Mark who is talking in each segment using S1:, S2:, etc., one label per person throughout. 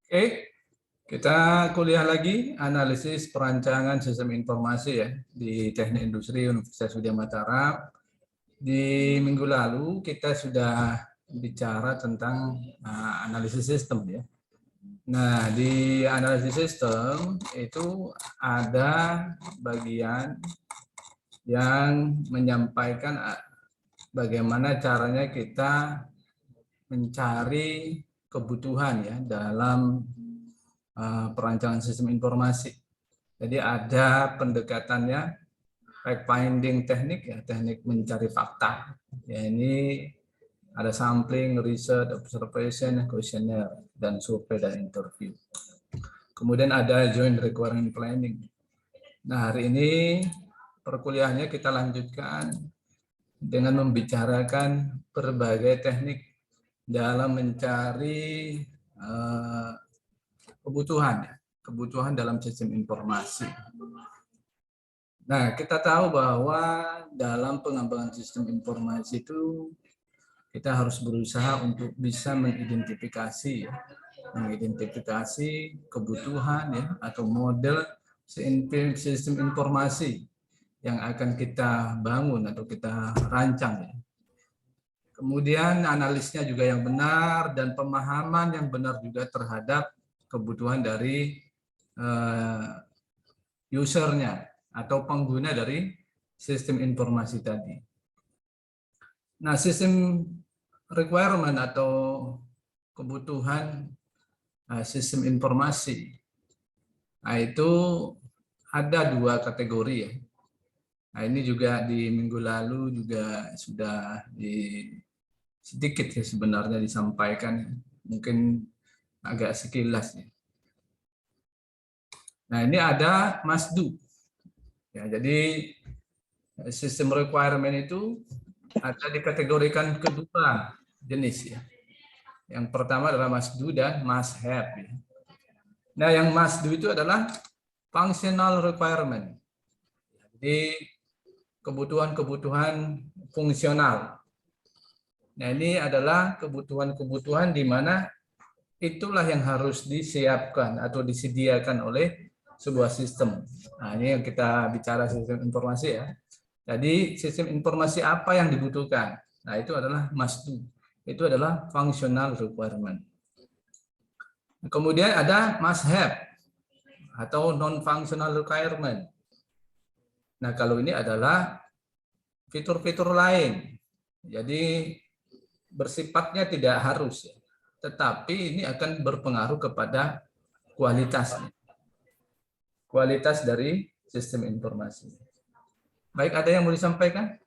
S1: Oke, kita kuliah lagi analisis perancangan sistem informasi ya di Teknik Industri Universitas Widya Mataram. Di minggu lalu kita sudah bicara tentang analisis sistem ya. Nah, di analisis sistem itu ada bagian yang menyampaikan bagaimana caranya kita mencari kebutuhan ya dalam perancangan sistem informasi. Jadi ada pendekatannya fact finding teknik ya, teknik mencari fakta. Ya, ini ada sampling, research, observation, questionnaire, dan survei dan interview. Kemudian ada joint requirement planning. Nah, hari ini perkuliahannya kita lanjutkan dengan membicarakan berbagai teknik dalam mencari kebutuhan dalam sistem informasi. Nah, kita tahu bahwa dalam pengembangan sistem informasi itu kita harus berusaha untuk bisa mengidentifikasi kebutuhan ya atau model sistem informasi yang akan kita bangun atau kita rancang ya. Kemudian analisnya juga yang benar dan pemahaman yang benar juga terhadap kebutuhan dari usernya atau pengguna dari sistem informasi tadi. Nah, sistem requirement atau kebutuhan sistem informasi, nah itu ada dua kategori ya. Nah, ini juga di minggu lalu juga sudah sedikit ya sebenarnya disampaikan, mungkin agak sekilas ya. Nah, ini ada must do. Ya, jadi sistem requirement itu ada dikategorikan kedua jenis ya. Yang pertama adalah must do dan must have. Ya. Nah, yang must do itu adalah functional requirement. Jadi kebutuhan-kebutuhan fungsional. Nah, ini adalah kebutuhan-kebutuhan di mana itulah yang harus disiapkan atau disediakan oleh sebuah sistem. Nah, ini yang kita bicara sistem informasi ya. Jadi sistem informasi apa yang dibutuhkan? Nah, itu adalah must do. Itu adalah functional requirement. Kemudian ada must have atau non-functional requirement. Nah, kalau ini adalah fitur-fitur lain. Jadi bersifatnya tidak harus, tetapi ini akan berpengaruh kepada kualitasnya. Kualitas dari sistem informasi. Baik, ada yang mau disampaikan?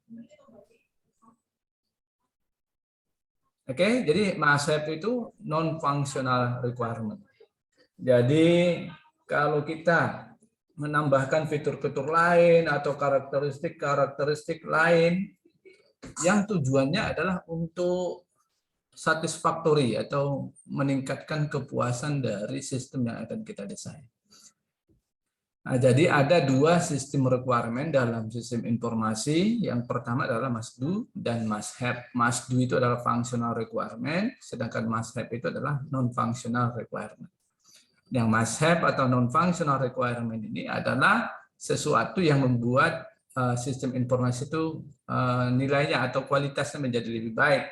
S1: Oke, jadi must have itu non-functional requirement. Jadi kalau kita menambahkan fitur-fitur lain atau karakteristik lain yang tujuannya adalah untuk satisfactory atau meningkatkan kepuasan dari sistem yang akan kita desain. Nah, jadi ada dua sistem requirement dalam sistem informasi. Yang pertama adalah must do dan must have. Must do itu adalah functional requirement, sedangkan must have itu adalah non-functional requirement. Yang must have atau non-functional requirement ini adalah sesuatu yang membuat sistem informasi itu nilainya atau kualitasnya menjadi lebih baik.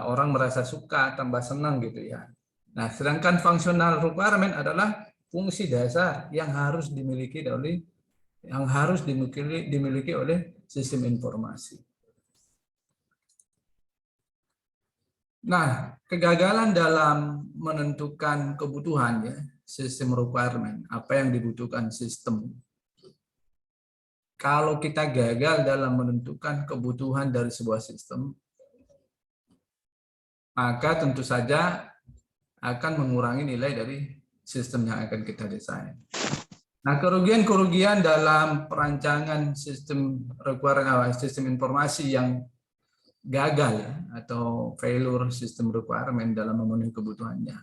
S1: Orang merasa suka, tambah senang gitu ya. Nah, sedangkan functional requirement adalah fungsi dasar yang harus dimiliki oleh sistem informasi. Nah, kegagalan dalam menentukan kebutuhan ya, sistem requirement, apa yang dibutuhkan sistem. Kalau kita gagal dalam menentukan kebutuhan dari sebuah sistem, maka tentu saja akan mengurangi nilai dari sistem yang akan kita desain. Nah, kerugian-kerugian dalam perancangan sistem informasi yang gagal ya, atau failure sistem requirement dalam memenuhi kebutuhannya.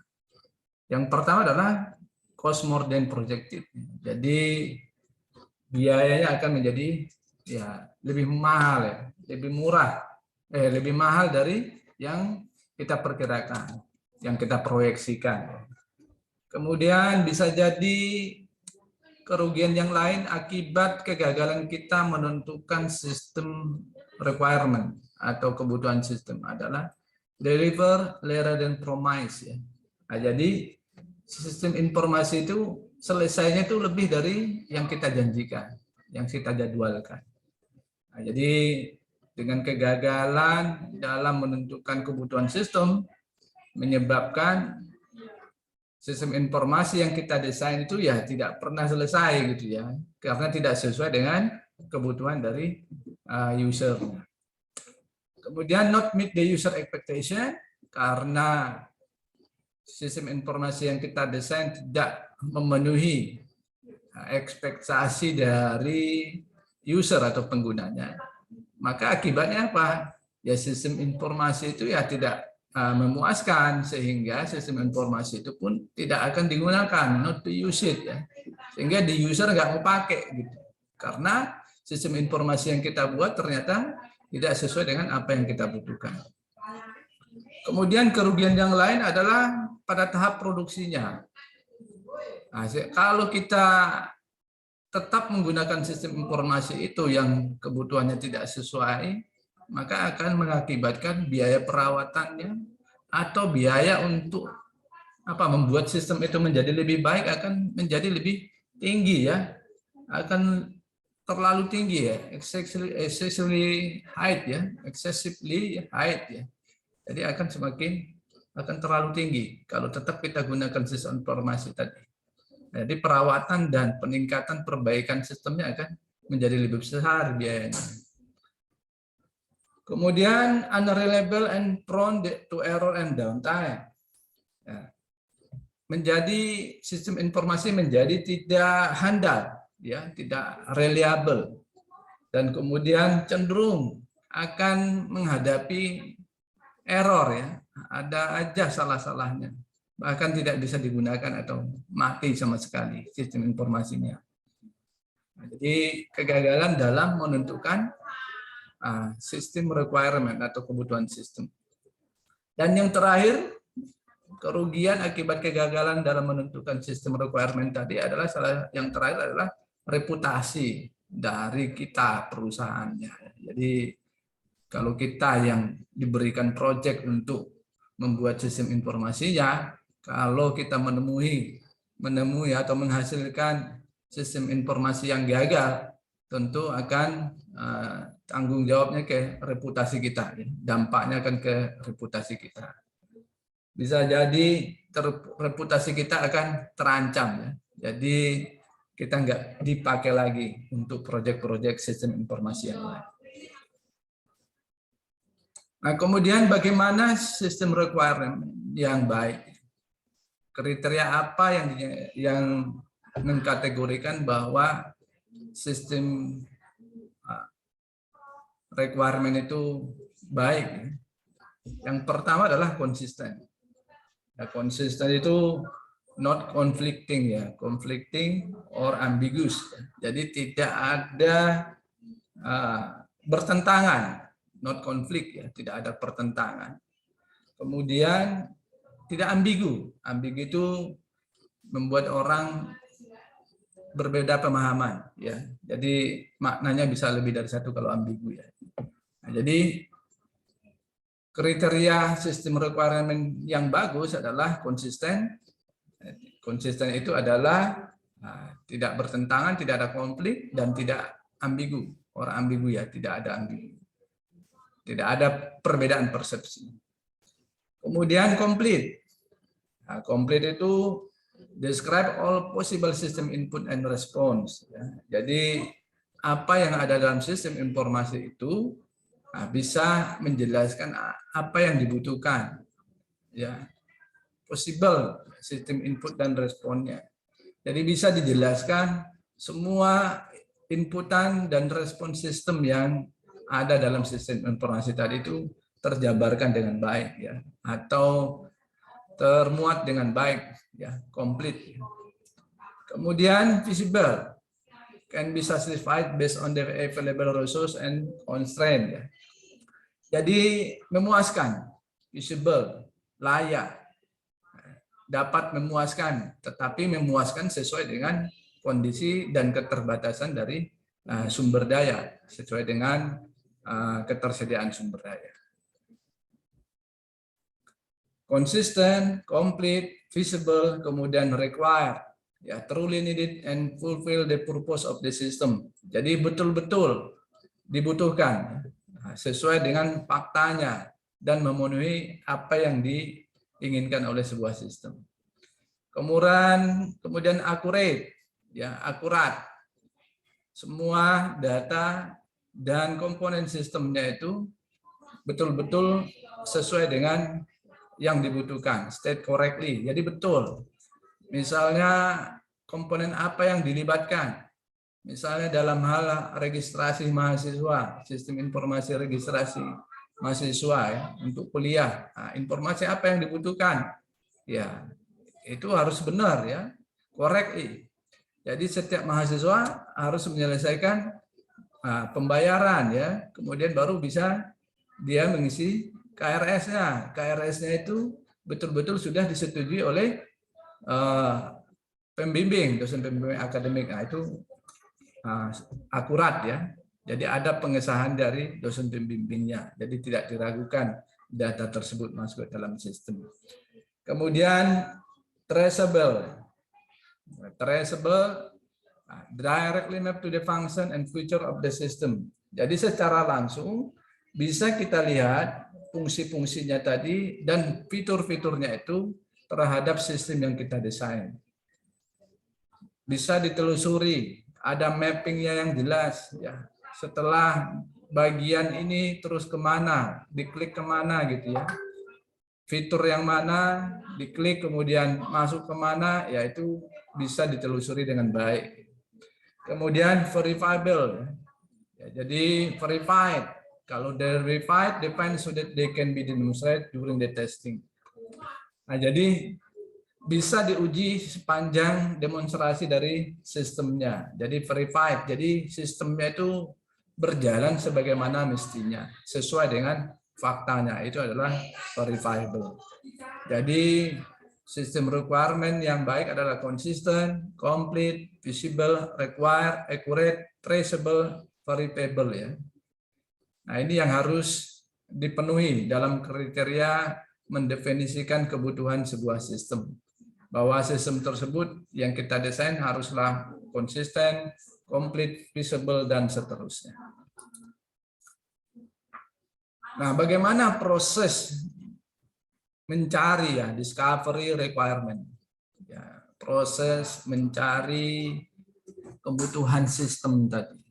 S1: Yang pertama adalah cost more than projected. Jadi biayanya akan menjadi ya lebih mahal ya, lebih mahal dari yang kita perkirakan, yang kita proyeksikan. Kemudian bisa jadi kerugian yang lain akibat kegagalan kita menentukan sistem requirement atau kebutuhan sistem adalah deliver rather than promise ya. Nah, jadi sistem informasi itu selesainya itu lebih dari yang kita janjikan, yang kita jadwalkan. Nah, jadi dengan kegagalan dalam menentukan kebutuhan sistem menyebabkan sistem informasi yang kita desain itu ya tidak pernah selesai gitu ya, karena tidak sesuai dengan kebutuhan dari user. Kemudian not meet the user expectation, karena sistem informasi yang kita desain tidak memenuhi ekspektasi dari user atau penggunanya. Maka akibatnya apa? Ya sistem informasi itu ya tidak memuaskan, sehingga sistem informasi itu pun tidak akan digunakan, not to use it ya. Sehingga di user nggak mau pakai gitu. Karena sistem informasi yang kita buat ternyata tidak sesuai dengan apa yang kita butuhkan. Kemudian kerugian yang lain adalah pada tahap produksinya. Nah, kalau kita tetap menggunakan sistem informasi itu yang kebutuhannya tidak sesuai, maka akan mengakibatkan biaya perawatannya atau biaya untuk membuat sistem itu menjadi lebih baik akan menjadi lebih tinggi ya, akan terlalu tinggi ya, excessively high ya, jadi akan terlalu tinggi kalau tetap kita gunakan sistem informasi tadi. Jadi perawatan dan peningkatan perbaikan sistemnya akan menjadi lebih besar biayanya. Kemudian unreliable and prone to error and downtime. Ya. Menjadi sistem informasi menjadi tidak handal, ya, tidak reliable, dan kemudian cenderung akan menghadapi error ya, ada aja salah-salahnya, bahkan tidak bisa digunakan atau mati sama sekali sistem informasinya. Jadi kegagalan dalam menentukan sistem requirement atau kebutuhan sistem. Dan yang terakhir, kerugian akibat kegagalan dalam menentukan sistem requirement tadi adalah yang terakhir adalah reputasi dari kita perusahaannya. Jadi kalau kita yang diberikan proyek untuk membuat sistem informasinya, kalau kita menemui atau menghasilkan sistem informasi yang gagal, tentu akan tanggung jawabnya ke reputasi kita, dampaknya akan ke reputasi kita. Bisa jadi reputasi kita akan terancam ya. Jadi kita nggak dipakai lagi untuk proyek-proyek sistem informasi yang lain. Nah, kemudian bagaimana sistem requirement yang baik? Kriteria apa yang mengkategorikan bahwa sistem requirement itu baik? Yang pertama adalah konsisten. Ya, konsisten itu not conflicting ya, conflicting or ambiguous. Jadi tidak ada bertentangan, not conflict ya, tidak ada pertentangan. Kemudian tidak ambigu. Ambigu itu membuat orang berbeda pemahaman ya. Jadi maknanya bisa lebih dari satu kalau ambigu ya. Nah, jadi kriteria sistem requirement yang bagus adalah konsisten. Konsisten itu adalah tidak bertentangan, tidak ada konflik, dan tidak ambigu. Orang ambigu ya, tidak ada ambigu. Tidak ada perbedaan persepsi. Kemudian complete. Nah, complete itu describe all possible system input and response. Ya. Jadi apa yang ada dalam sistem informasi itu bisa menjelaskan apa yang dibutuhkan, ya, possible sistem input dan responnya. Jadi bisa dijelaskan semua inputan dan respon sistem yang ada dalam sistem informasi tadi itu terjabarkan dengan baik ya, atau termuat dengan baik ya, komplit. Kemudian visible, can be satisfied based on the available resource and constraint ya. Jadi memuaskan, visible, layak, dapat memuaskan, tetapi memuaskan sesuai dengan kondisi dan keterbatasan dari sumber daya, sesuai dengan ketersediaan sumber daya. Consistent, complete, visible, kemudian required, ya, truly needed and fulfill the purpose of the system. Jadi betul-betul dibutuhkan, sesuai dengan faktanya dan memenuhi apa yang diinginkan oleh sebuah sistem. Kemudian accurate, ya, akurat. Semua data dan komponen sistemnya itu betul-betul sesuai dengan yang dibutuhkan, state correctly. Jadi betul. Misalnya komponen apa yang dilibatkan? Misalnya dalam hal registrasi mahasiswa, sistem informasi registrasi mahasiswa, ya, untuk kuliah. Nah, informasi apa yang dibutuhkan? Ya, itu harus benar, ya, correctly. Jadi setiap mahasiswa harus menyelesaikan pembayaran, ya, kemudian baru bisa dia mengisi KRS-nya. KRS-nya itu betul-betul sudah disetujui oleh pembimbing, dosen pembimbing akademik. Nah, itu akurat, ya. Jadi ada pengesahan dari dosen pembimbingnya. Jadi tidak diragukan data tersebut masuk ke dalam sistem. Kemudian traceable. Traceable, directly map to the function and feature of the system. Jadi secara langsung bisa kita lihat fungsi-fungsinya tadi dan fitur-fiturnya itu terhadap sistem yang kita desain. Bisa ditelusuri, ada mappingnya yang jelas, ya. Setelah bagian ini terus kemana, diklik kemana gitu, ya. Fitur yang mana, diklik kemudian masuk kemana, yaitu bisa ditelusuri dengan baik. Kemudian verifiable, ya. Jadi verified. Kalau verified, defined so that they can be demonstrated during the testing. Nah, jadi bisa diuji sepanjang demonstrasi dari sistemnya. Jadi verified, jadi sistemnya itu berjalan sebagaimana mestinya, sesuai dengan faktanya. Itu adalah verifiable. Jadi sistem requirement yang baik adalah consistent, complete, visible, required, accurate, traceable, verifiable, ya. Nah, ini yang harus dipenuhi dalam kriteria mendefinisikan kebutuhan sebuah sistem. Bahwa sistem tersebut yang kita desain haruslah konsisten, complete, visible, dan seterusnya. Nah, bagaimana proses mencari, ya, discovery requirement? Ya, proses mencari kebutuhan sistem tadi.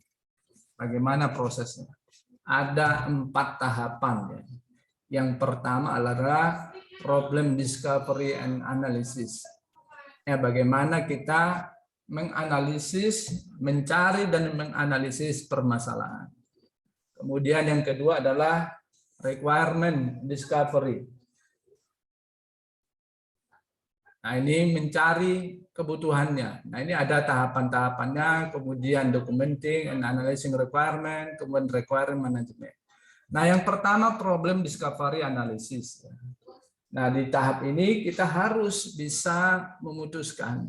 S1: Bagaimana prosesnya? Ada 4 tahapan, ya. Yang pertama adalah problem discovery and analysis. Ya, bagaimana kita menganalisis, mencari dan menganalisis permasalahan. Kemudian yang kedua adalah requirement discovery. Nah, ini mencari kebutuhannya. Nah, ini ada tahapan-tahapannya, kemudian documenting and analyzing requirement, kemudian requirement management. Nah, yang pertama problem discovery analysis. Nah, di tahap ini kita harus bisa memutuskan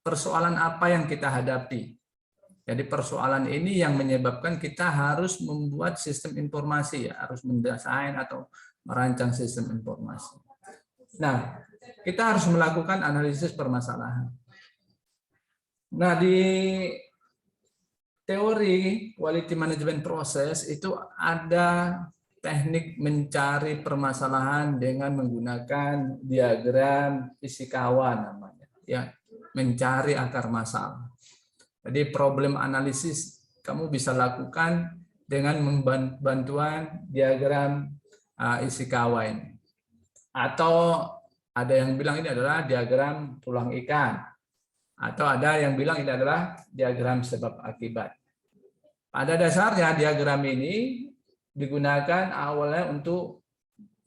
S1: persoalan apa yang kita hadapi. Jadi persoalan ini yang menyebabkan kita harus membuat sistem informasi, ya, harus mendesain atau merancang sistem informasi. Nah, kita harus melakukan analisis permasalahan. Nah, di teori quality management process itu ada teknik mencari permasalahan dengan menggunakan diagram Ishikawa namanya, ya, mencari akar masalah. Jadi problem analisis kamu bisa lakukan dengan bantuan diagram Ishikawa ini. Atau ada yang bilang ini adalah diagram tulang ikan. Atau ada yang bilang ini adalah diagram sebab akibat. Pada dasarnya diagram ini digunakan awalnya untuk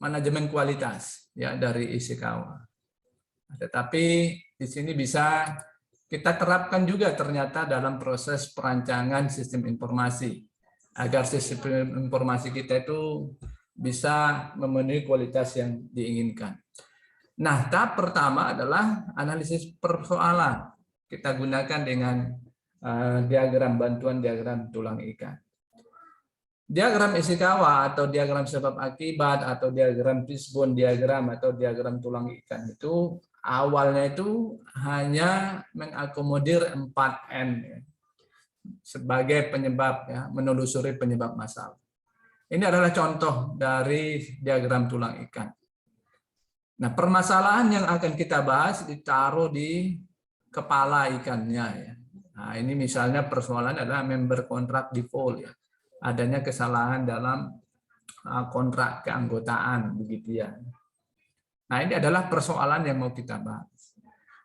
S1: manajemen kualitas, ya, dari Ishikawa. Tetapi di sini bisa kita terapkan juga ternyata dalam proses perancangan sistem informasi agar sistem informasi kita itu bisa memenuhi kualitas yang diinginkan. Nah, tahap pertama adalah analisis persoalan. Kita gunakan dengan diagram bantuan diagram tulang ikan. Diagram Ishikawa atau diagram sebab akibat atau diagram fishbone diagram atau diagram tulang ikan itu awalnya itu hanya mengakomodir 4M ya, sebagai penyebab ya, menelusuri penyebab masalah. Ini adalah contoh dari diagram tulang ikan. Nah, permasalahan yang akan kita bahas ditaruh di kepala ikannya ya. Nah, ini misalnya persoalan adalah member kontrak default ya. Adanya kesalahan dalam kontrak keanggotaan begitu ya. Nah, ini adalah persoalan yang mau kita bahas.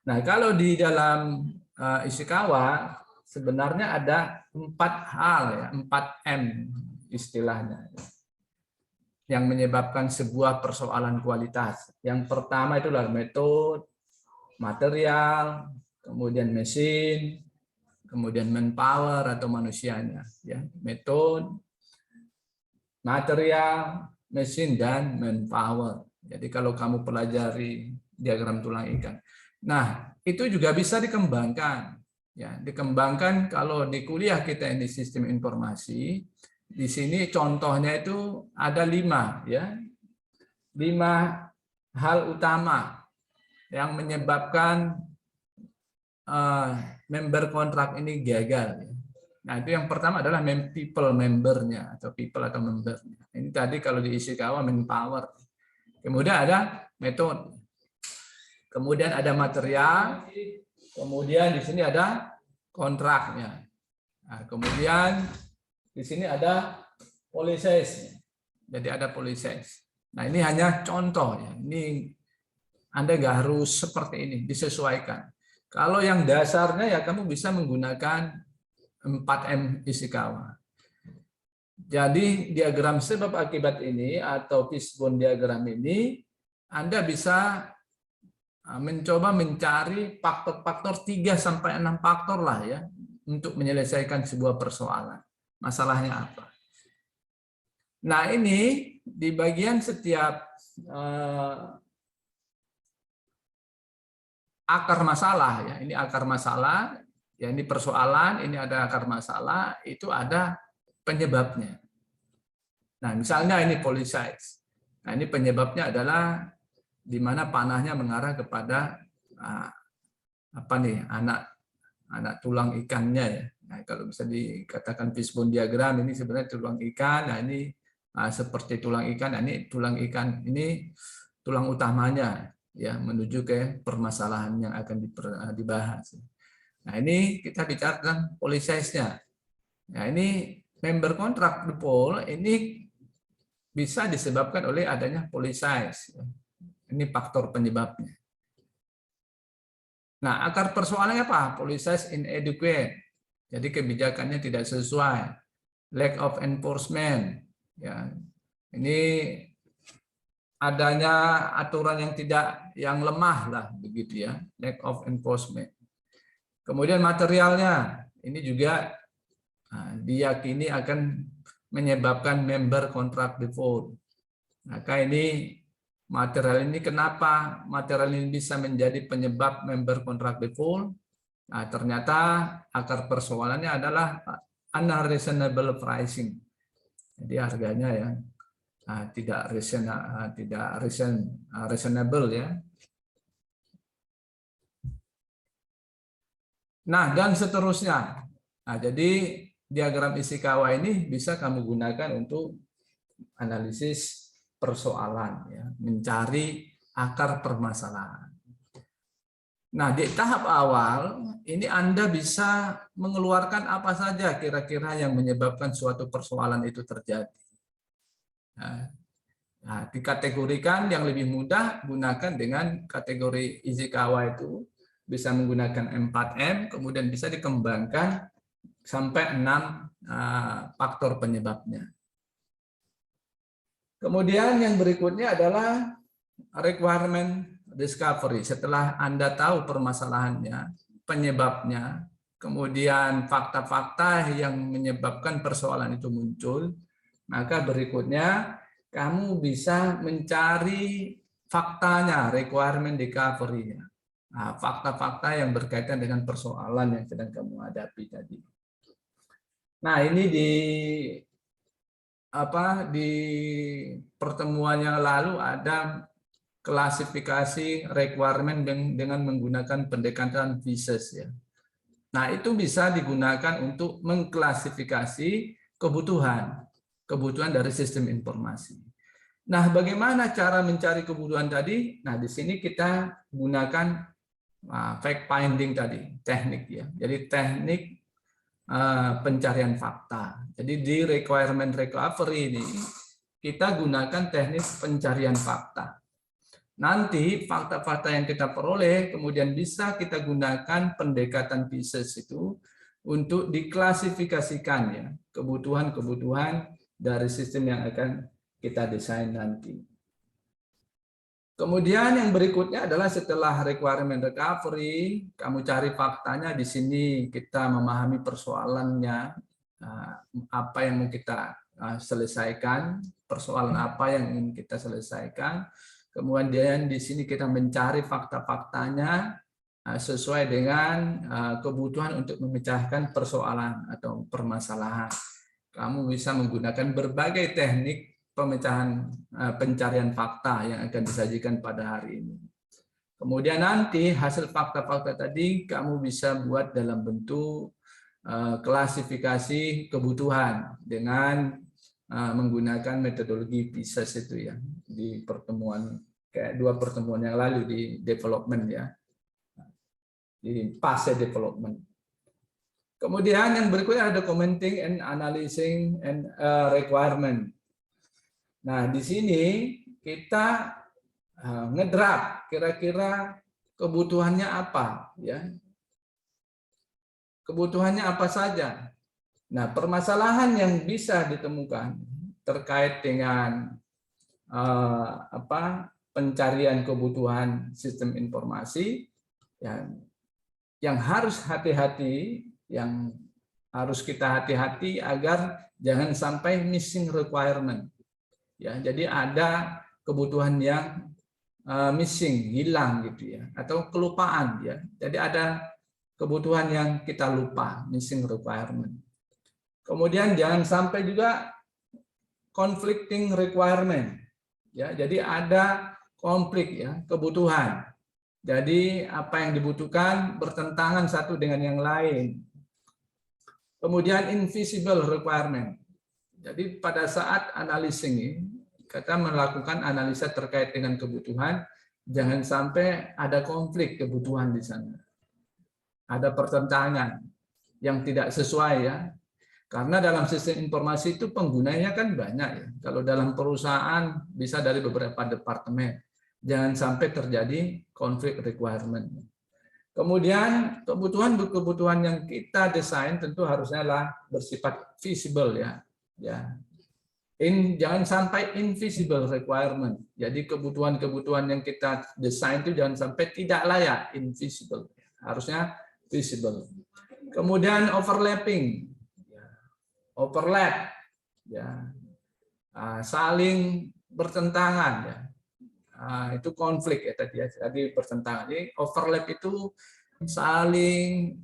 S1: Nah, kalau di dalam Ishikawa sebenarnya ada 4 hal ya, 4M istilahnya yang menyebabkan sebuah persoalan kualitas. Yang pertama itulah metode, material, kemudian mesin, kemudian manpower atau manusianya, ya, metode, material, mesin dan manpower. Jadi kalau kamu pelajari diagram tulang ikan, nah itu juga bisa dikembangkan, ya, dikembangkan kalau di kuliah kita ini sistem informasi. Di sini contohnya itu ada 5, ya, 5 hal utama yang menyebabkan member kontrak ini gagal. Nah, itu yang pertama adalah people membernya atau people atau membernya. Ini tadi kalau di Ishikawa manpower. Kemudian ada metode. Kemudian ada material. Kemudian di sini ada kontraknya. Nah, kemudian di sini ada policies. Jadi ada policies. Nah, ini hanya contoh ya. Ini Anda nggak harus seperti ini, disesuaikan. Kalau yang dasarnya ya kamu bisa menggunakan 4M Ishikawa. Jadi diagram sebab akibat ini atau fishbone diagram ini Anda bisa mencoba mencari faktor-faktor 3 sampai 6 faktor lah ya untuk menyelesaikan sebuah persoalan. Masalahnya apa? Nah, ini di bagian setiap akar masalah ya. Ini akar masalah, ya ini persoalan, ini ada akar masalah, itu ada penyebabnya. Nah, misalnya ini polysize. Nah, ini penyebabnya adalah di mana panahnya mengarah kepada apa nih, anak tulang ikannya ya. Nah, kalau bisa dikatakan fishbone diagram ini sebenarnya tulang ikan. Nah, ini seperti tulang ikan. Nah, ini tulang ikan, ini tulang utamanya ya menuju ke permasalahan yang akan dibahas. Nah, ini kita bicara tentang polysize-nya. Nah, ini member kontrak default ini bisa disebabkan oleh adanya polysize. Ini faktor penyebabnya. Nah, akar persoalannya apa? Polysize inadequate. Jadi kebijakannya tidak sesuai. Lack of enforcement. Ya. Ini adanya aturan yang lemah lah begitu ya. Lack of enforcement. Kemudian materialnya ini juga diyakini akan menyebabkan member kontrak default. Maka ini material ini kenapa material ini bisa menjadi penyebab member kontrak default? Nah, ternyata akar persoalannya adalah unreasonable pricing. Jadi harganya ya tidak reasonable ya. Nah, dan seterusnya. Nah, jadi diagram Ishikawa ini bisa kamu gunakan untuk analisis persoalan, ya, mencari akar permasalahan. Nah, di tahap awal ini Anda bisa mengeluarkan apa saja kira-kira yang menyebabkan suatu persoalan itu terjadi. Nah, dikategorikan yang lebih mudah gunakan dengan kategori Ishikawa itu bisa menggunakan 4M, kemudian bisa dikembangkan sampai 6 faktor penyebabnya. Kemudian yang berikutnya adalah requirement discovery. Setelah Anda tahu permasalahannya, penyebabnya, kemudian fakta-fakta yang menyebabkan persoalan itu muncul, maka berikutnya kamu bisa mencari faktanya, requirement discovery. Nah, fakta-fakta yang berkaitan dengan persoalan yang sedang kamu hadapi tadi. Nah, ini di pertemuan yang lalu ada klasifikasi requirement dengan menggunakan pendekatan pieces ya. Nah, itu bisa digunakan untuk mengklasifikasi kebutuhan dari sistem informasi. Nah, bagaimana cara mencari kebutuhan tadi? Nah, di sini kita gunakan fact finding tadi, teknik ya. Jadi teknik pencarian fakta. Jadi di requirement recovery ini kita gunakan teknik pencarian fakta. Nanti fakta-fakta yang kita peroleh kemudian bisa kita gunakan pendekatan pieces itu untuk diklasifikasikan ya kebutuhan-kebutuhan dari sistem yang akan kita desain nanti. Kemudian yang berikutnya adalah setelah requirement recovery, kamu cari faktanya di sini kita memahami persoalannya, apa yang mau kita selesaikan, persoalan apa yang ingin kita selesaikan. Kemudian di sini kita mencari fakta-faktanya sesuai dengan kebutuhan untuk memecahkan persoalan atau permasalahan. Kamu bisa menggunakan berbagai teknik pencarian fakta yang akan disajikan pada hari ini. Kemudian nanti hasil fakta-fakta tadi kamu bisa buat dalam bentuk klasifikasi kebutuhan dengan menggunakan metodologi pieces itu ya di pertemuan kayak 2 pertemuan yang lalu di development ya, di fase development. Kemudian yang berikutnya ada documenting and analyzing and requirement. Nah, di sini kita ngedrap kira-kira kebutuhannya apa ya. Kebutuhannya apa saja. Nah, permasalahan yang bisa ditemukan terkait dengan pencarian kebutuhan sistem informasi yang harus hati-hati, yang harus kita hati-hati agar jangan sampai missing requirement. Ya, jadi ada kebutuhan yang missing, hilang gitu ya, atau kelupaan ya. Jadi ada kebutuhan yang kita lupa, missing requirement. Kemudian jangan sampai juga conflicting requirement. Ya, jadi ada konflik ya, kebutuhan. Jadi apa yang dibutuhkan bertentangan satu dengan yang lain. Kemudian invisible requirement. Jadi pada saat analising ini, kita melakukan analisa terkait dengan kebutuhan, jangan sampai ada konflik kebutuhan di sana. Ada pertentangan yang tidak sesuai ya. Karena dalam sistem informasi itu penggunanya kan banyak ya. Kalau dalam perusahaan bisa dari beberapa departemen. Jangan sampai terjadi konflik requirement. Kemudian kebutuhan yang kita desain tentu harusnya lah bersifat visible ya. Jangan sampai invisible requirement. Jadi kebutuhan-kebutuhan yang kita desain itu jangan sampai tidak layak, invisible. Harusnya visible. Kemudian overlapping. Overlap. Ya. Saling bertentangan ya. Itu konflik ya tadi pertentangan. Jadi overlap itu saling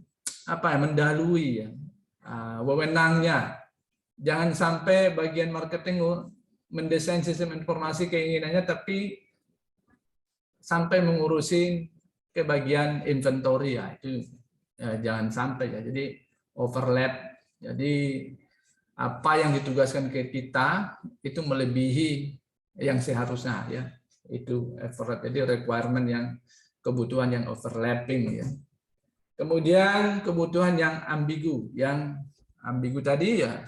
S1: mendahului ya. Wewenangnya. Jangan sampai bagian marketing mendesain sistem informasi keinginannya tapi sampai mengurusi ke bagian inventory ya. Itu ya, jangan sampai ya. Jadi overlap. Jadi apa yang ditugaskan ke kita itu melebihi yang seharusnya ya. Itu overlap. Jadi requirement yang kebutuhan yang overlapping ya. Kemudian kebutuhan yang ambigu tadi ya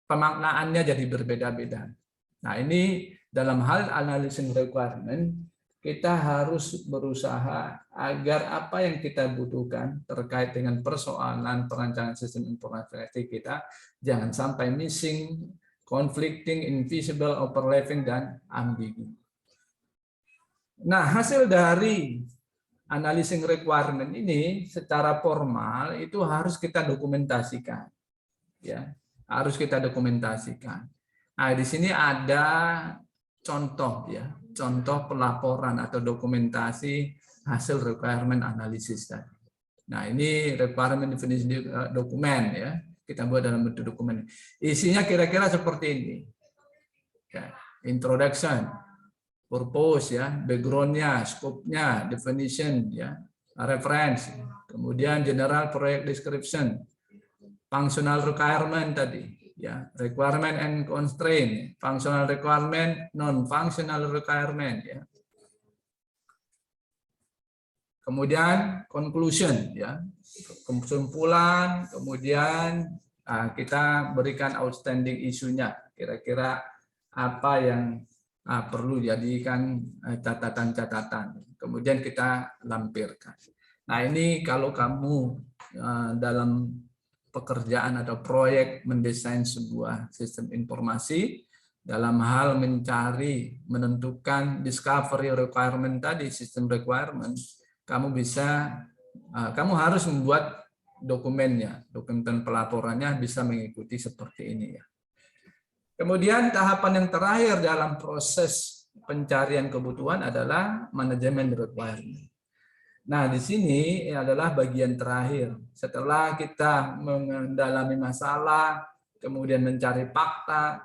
S1: pemaknaannya jadi berbeda-beda. Nah, ini dalam hal analysis requirement kita harus berusaha agar apa yang kita butuhkan terkait dengan persoalan perancangan sistem informasi kita jangan sampai missing, conflicting, invisible, overlapping, dan ambigu. Nah, hasil dari analysis requirement ini secara formal itu harus kita dokumentasikan. Ya, harus kita dokumentasikan. Nah, di sini ada contoh ya, contoh pelaporan atau dokumentasi hasil requirement analysis tadi. Nah, ini requirement definition dokumen ya. Kita buat dalam bentuk dokumen. Isinya kira-kira seperti ini. Ya, introduction, purpose ya, background-nya, scope-nya, definition ya, reference, kemudian general project description, functional requirement tadi ya, requirement and constraint, functional requirement, non functional requirement ya. Kemudian conclusion ya, kesimpulan, kemudian kita berikan outstanding isunya, kira-kira apa yang perlu jadikan catatan-catatan, kemudian kita lampirkan. Nah, ini kalau kamu dalam pekerjaan atau proyek mendesain sebuah sistem informasi, dalam hal mencari, menentukan discovery requirement tadi, sistem requirement, kamu harus membuat dokumennya, dokumen pelaporannya bisa mengikuti seperti ini ya. Kemudian tahapan yang terakhir dalam proses pencarian kebutuhan adalah manajemen requirement. Nah, di sini adalah bagian terakhir. Setelah kita mendalami masalah, kemudian mencari fakta,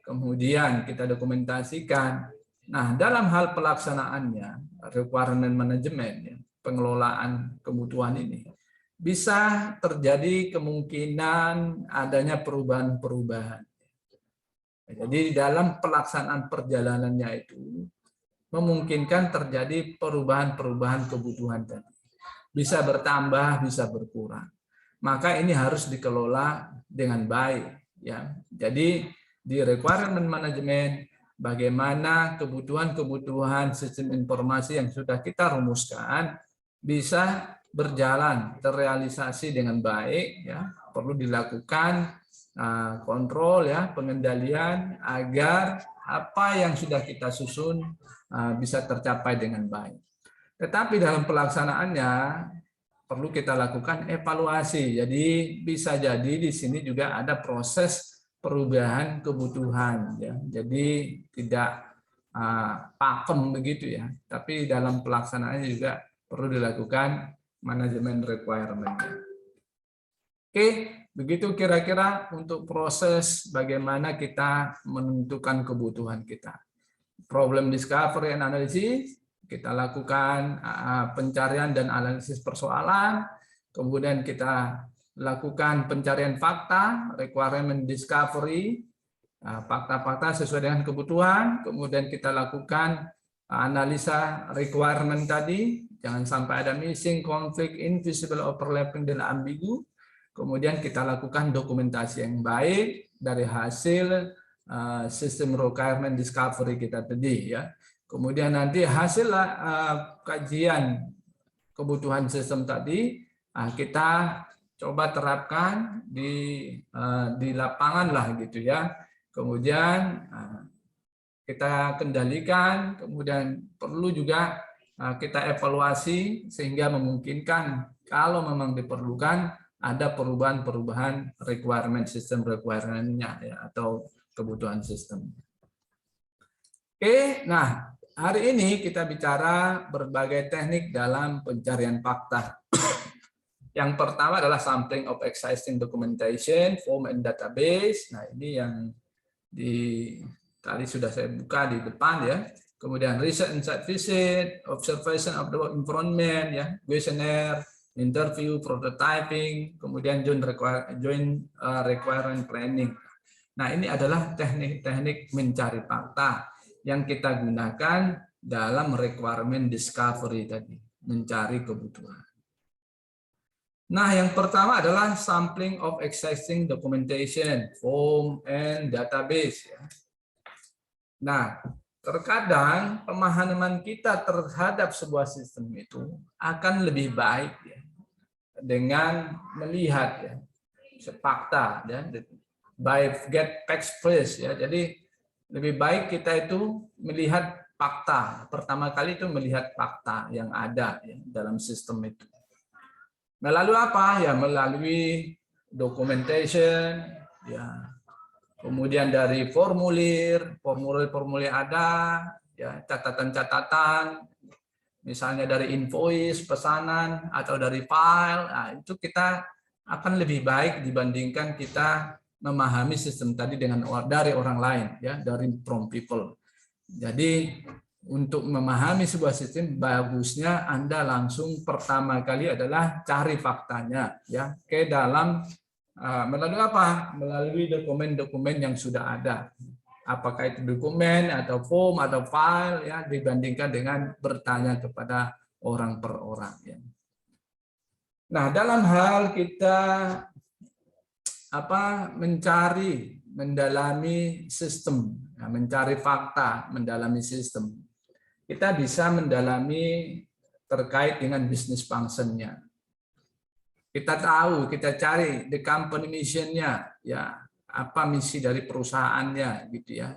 S1: kemudian kita dokumentasikan. Nah, dalam hal pelaksanaannya, requirement management, pengelolaan kebutuhan ini, bisa terjadi kemungkinan adanya perubahan-perubahan. Jadi dalam pelaksanaan perjalanannya itu memungkinkan terjadi perubahan-perubahan kebutuhan tadi. Bisa bertambah, bisa berkurang. Maka ini harus dikelola dengan baik ya. Jadi di requirement management, bagaimana kebutuhan-kebutuhan sistem informasi yang sudah kita rumuskan bisa berjalan, terrealisasi dengan baik ya. Perlu dilakukan kontrol ya, pengendalian agar apa yang sudah kita susun bisa tercapai dengan baik. Tetapi dalam pelaksanaannya perlu kita lakukan evaluasi. Jadi bisa jadi di sini juga ada proses perubahan kebutuhan ya. Jadi tidak pakem begitu ya. Tapi dalam pelaksanaannya juga perlu dilakukan manajemen requirement. Oke, begitu kira-kira untuk proses bagaimana kita menentukan kebutuhan kita. Problem discovery and analysis, kita lakukan pencarian dan analisis persoalan, kemudian kita lakukan pencarian fakta, requirement discovery, fakta-fakta sesuai dengan kebutuhan, kemudian kita lakukan analisa requirement tadi, jangan sampai ada missing, conflict, invisible, overlapping, dan ambigu. Kemudian kita lakukan dokumentasi yang baik dari hasil sistem requirement discovery kita tadi ya. Kemudian nanti hasil kajian kebutuhan sistem tadi kita coba terapkan di lapangan lah gitu ya. Kemudian kita kendalikan, kemudian perlu juga kita evaluasi sehingga memungkinkan kalau memang diperlukan ada perubahan-perubahan requirement sistem requirement-nya ya, atau kebutuhan sistem. Oke, nah hari ini kita bicara berbagai teknik dalam pencarian fakta. Yang pertama adalah sampling of existing documentation, form and database. Nah ini yang tadi sudah saya buka di depan ya. Kemudian research and site visit, observation of the environment, ya, questionnaire, interview, prototyping, kemudian joint requirement planning. Nah, ini adalah teknik-teknik mencari fakta yang kita gunakan dalam requirement discovery tadi, mencari kebutuhan. Nah, yang pertama adalah sampling of existing documentation, form, and database. Nah, terkadang pemahaman kita terhadap sebuah sistem itu akan lebih baik ya, dengan melihat ya, fakta ya, by get facts first ya. Jadi lebih baik kita itu melihat fakta. Pertama kali itu melihat fakta yang ada ya, dalam sistem itu. Melalui apa? Ya melalui documentation ya, kemudian dari formulir ada, ya, catatan-catatan, misalnya dari invoice, pesanan, atau dari file. Nah, itu kita akan lebih baik dibandingkan kita memahami sistem tadi dari orang lain, ya, dari from people. Jadi untuk memahami sebuah sistem, bagusnya Anda langsung pertama kali adalah cari faktanya, ya, ke dalam melalui apa? Melalui dokumen-dokumen yang sudah ada. Apakah itu dokumen atau form atau file, ya, dibandingkan dengan bertanya kepada orang per orang, ya. Nah, dalam hal kita mendalami sistem, ya, mencari fakta, mendalami sistem, kita bisa mendalami terkait dengan bisnis function-nya. Kita tahu, kita cari the company mission-nya, ya, apa misi dari perusahaannya, gitu ya.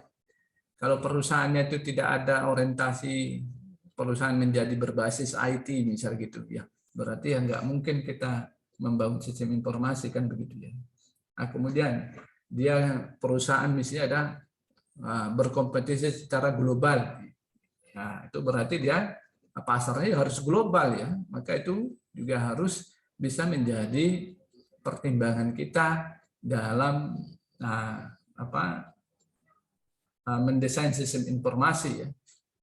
S1: Kalau perusahaannya itu tidak ada orientasi perusahaan menjadi berbasis IT, misal gitu, ya, berarti ya nggak mungkin kita membangun sistem informasi, kan begitu, ya. Nah, kemudian dia perusahaan misinya ada berkompetisi secara global. Nah, itu berarti dia pasarnya harus global, ya. Maka itu juga harus bisa menjadi pertimbangan kita dalam mendesain sistem informasi, ya,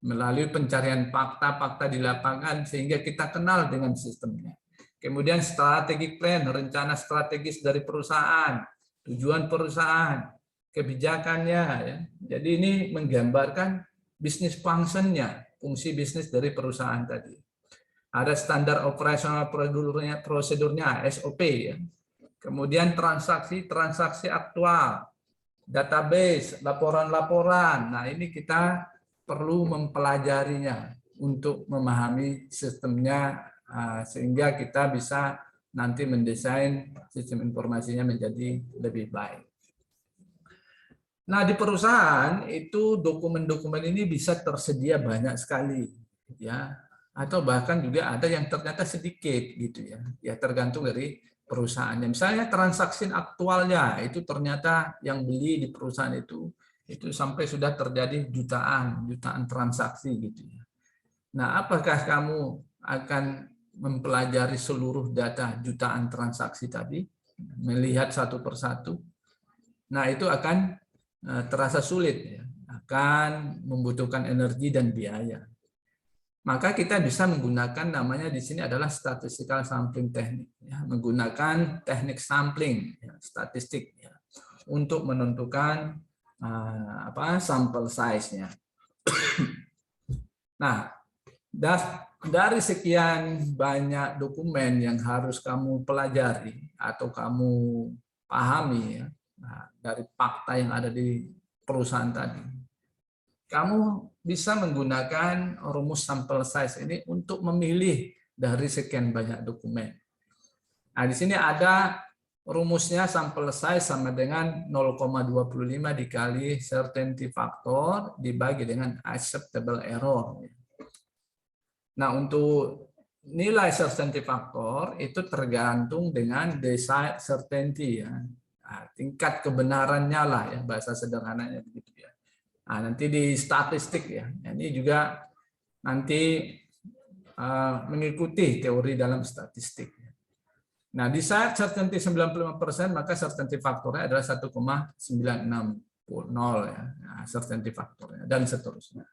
S1: melalui pencarian fakta-fakta di lapangan sehingga kita kenal dengan sistemnya. Kemudian strategic plan, rencana strategis dari perusahaan, tujuan perusahaan, kebijakannya, ya. Jadi ini menggambarkan bisnis function-nya, fungsi bisnis dari perusahaan tadi. Ada standar operasional prosedurnya, SOP, ya. Kemudian transaksi aktual, database, laporan-laporan. Nah, ini kita perlu mempelajarinya untuk memahami sistemnya, sehingga kita bisa nanti mendesain sistem informasinya menjadi lebih baik. Nah, di perusahaan itu dokumen-dokumen ini bisa tersedia banyak sekali, ya, atau bahkan juga ada yang ternyata sedikit, gitu, ya. Ya, tergantung dari perusahaannya. Misalnya transaksi aktualnya itu ternyata yang beli di perusahaan itu sampai sudah terjadi jutaan transaksi, gitu, ya. Nah, apakah kamu akan mempelajari seluruh data jutaan transaksi tadi, melihat satu persatu? Nah, itu akan terasa sulit, ya, akan membutuhkan energi dan biaya. Maka kita bisa menggunakan, namanya di sini adalah statistical sampling technique, ya, menggunakan teknik sampling, ya, statistik, ya, untuk menentukan sampel size-nya. Nah, dari sekian banyak dokumen yang harus kamu pelajari atau kamu pahami, ya, dari fakta yang ada di perusahaan tadi, kamu bisa menggunakan rumus sampel size ini untuk memilih dari sekian banyak dokumen. Nah, di sini ada rumusnya, sampel size sama dengan 0,25 dikali certainty factor dibagi dengan acceptable error. Nah, untuk nilai certainty factor itu tergantung dengan desired certainty, ya. Nah, tingkat kebenarannya lah, ya, bahasa sederhananya begitu, ya. Nah, nanti di statistik, ya, ini juga nanti mengikuti teori dalam statistik. Nah, di saat certainty 95%, maka certainty faktornya adalah 1,960, ya. Nah, certainty faktornya dan seterusnya.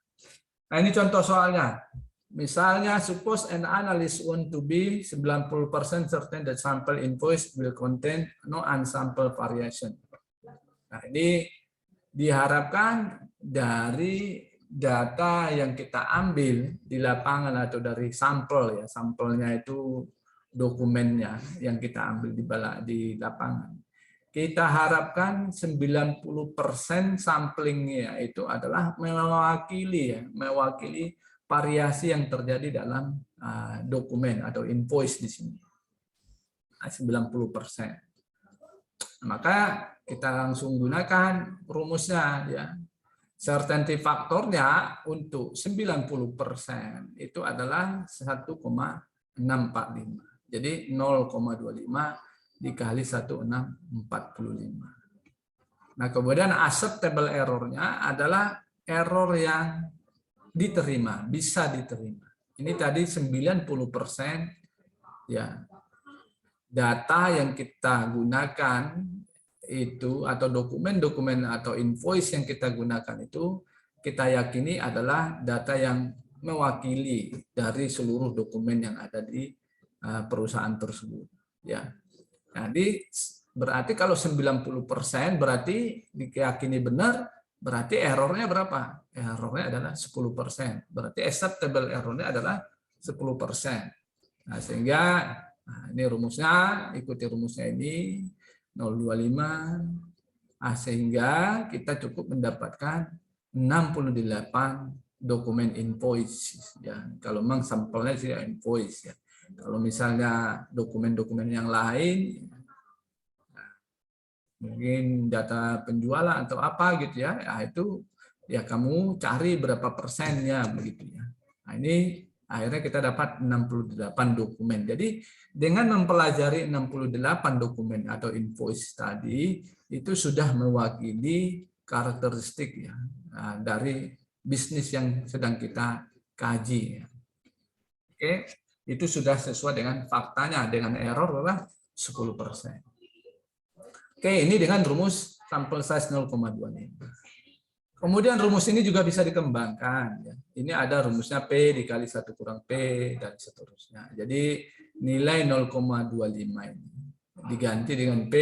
S1: Nah, ini contoh soalnya. Misalnya, suppose an analyst want to be 90% certain that sample invoice will contain no unsample variation. Nah, ini diharapkan dari data yang kita ambil di lapangan atau dari sampel, ya, sampelnya itu dokumennya yang kita ambil di lapangan. Kita harapkan 90% samplingnya itu adalah mewakili variasi yang terjadi dalam dokumen atau invoice di sini. 90%. Maka kita langsung gunakan rumusnya, ya. Certainty faktornya untuk 90% itu adalah 1,645. Jadi 0,25 dikali 1,645. Nah, kemudian acceptable error-nya adalah error yang diterima, bisa diterima. Ini tadi 90% ya. Data yang kita gunakan itu atau dokumen-dokumen atau invoice yang kita gunakan itu kita yakini adalah data yang mewakili dari seluruh dokumen yang ada di perusahaan tersebut. Ya. Jadi berarti kalau 90% berarti diyakini benar, berarti errornya berapa? Errornya adalah 10%. Berarti acceptable errornya adalah 10%. Nah, sehingga ini rumusnya, ikuti rumusnya ini 025, sehingga kita cukup mendapatkan 68 dokumen invoice. Ya, kalau memang sampelnya sih invoice ya. Kalau misalnya dokumen-dokumen yang lain, mungkin data penjualan atau apa gitu ya, itu ya kamu cari berapa persennya begitu ya. Nah, ini akhirnya kita dapat 68 dokumen. Jadi dengan mempelajari 68 dokumen atau invoice tadi, itu sudah mewakili karakteristik ya dari bisnis yang sedang kita kaji. Ya. Oke, itu sudah sesuai dengan faktanya, dengan error berapa? 10%. Oke, ini dengan rumus sampel size 0,25. Kemudian rumus ini juga bisa dikembangkan. Ini ada rumusnya P dikali 1 kurang P, dan seterusnya. Jadi nilai 0,25 ini diganti dengan P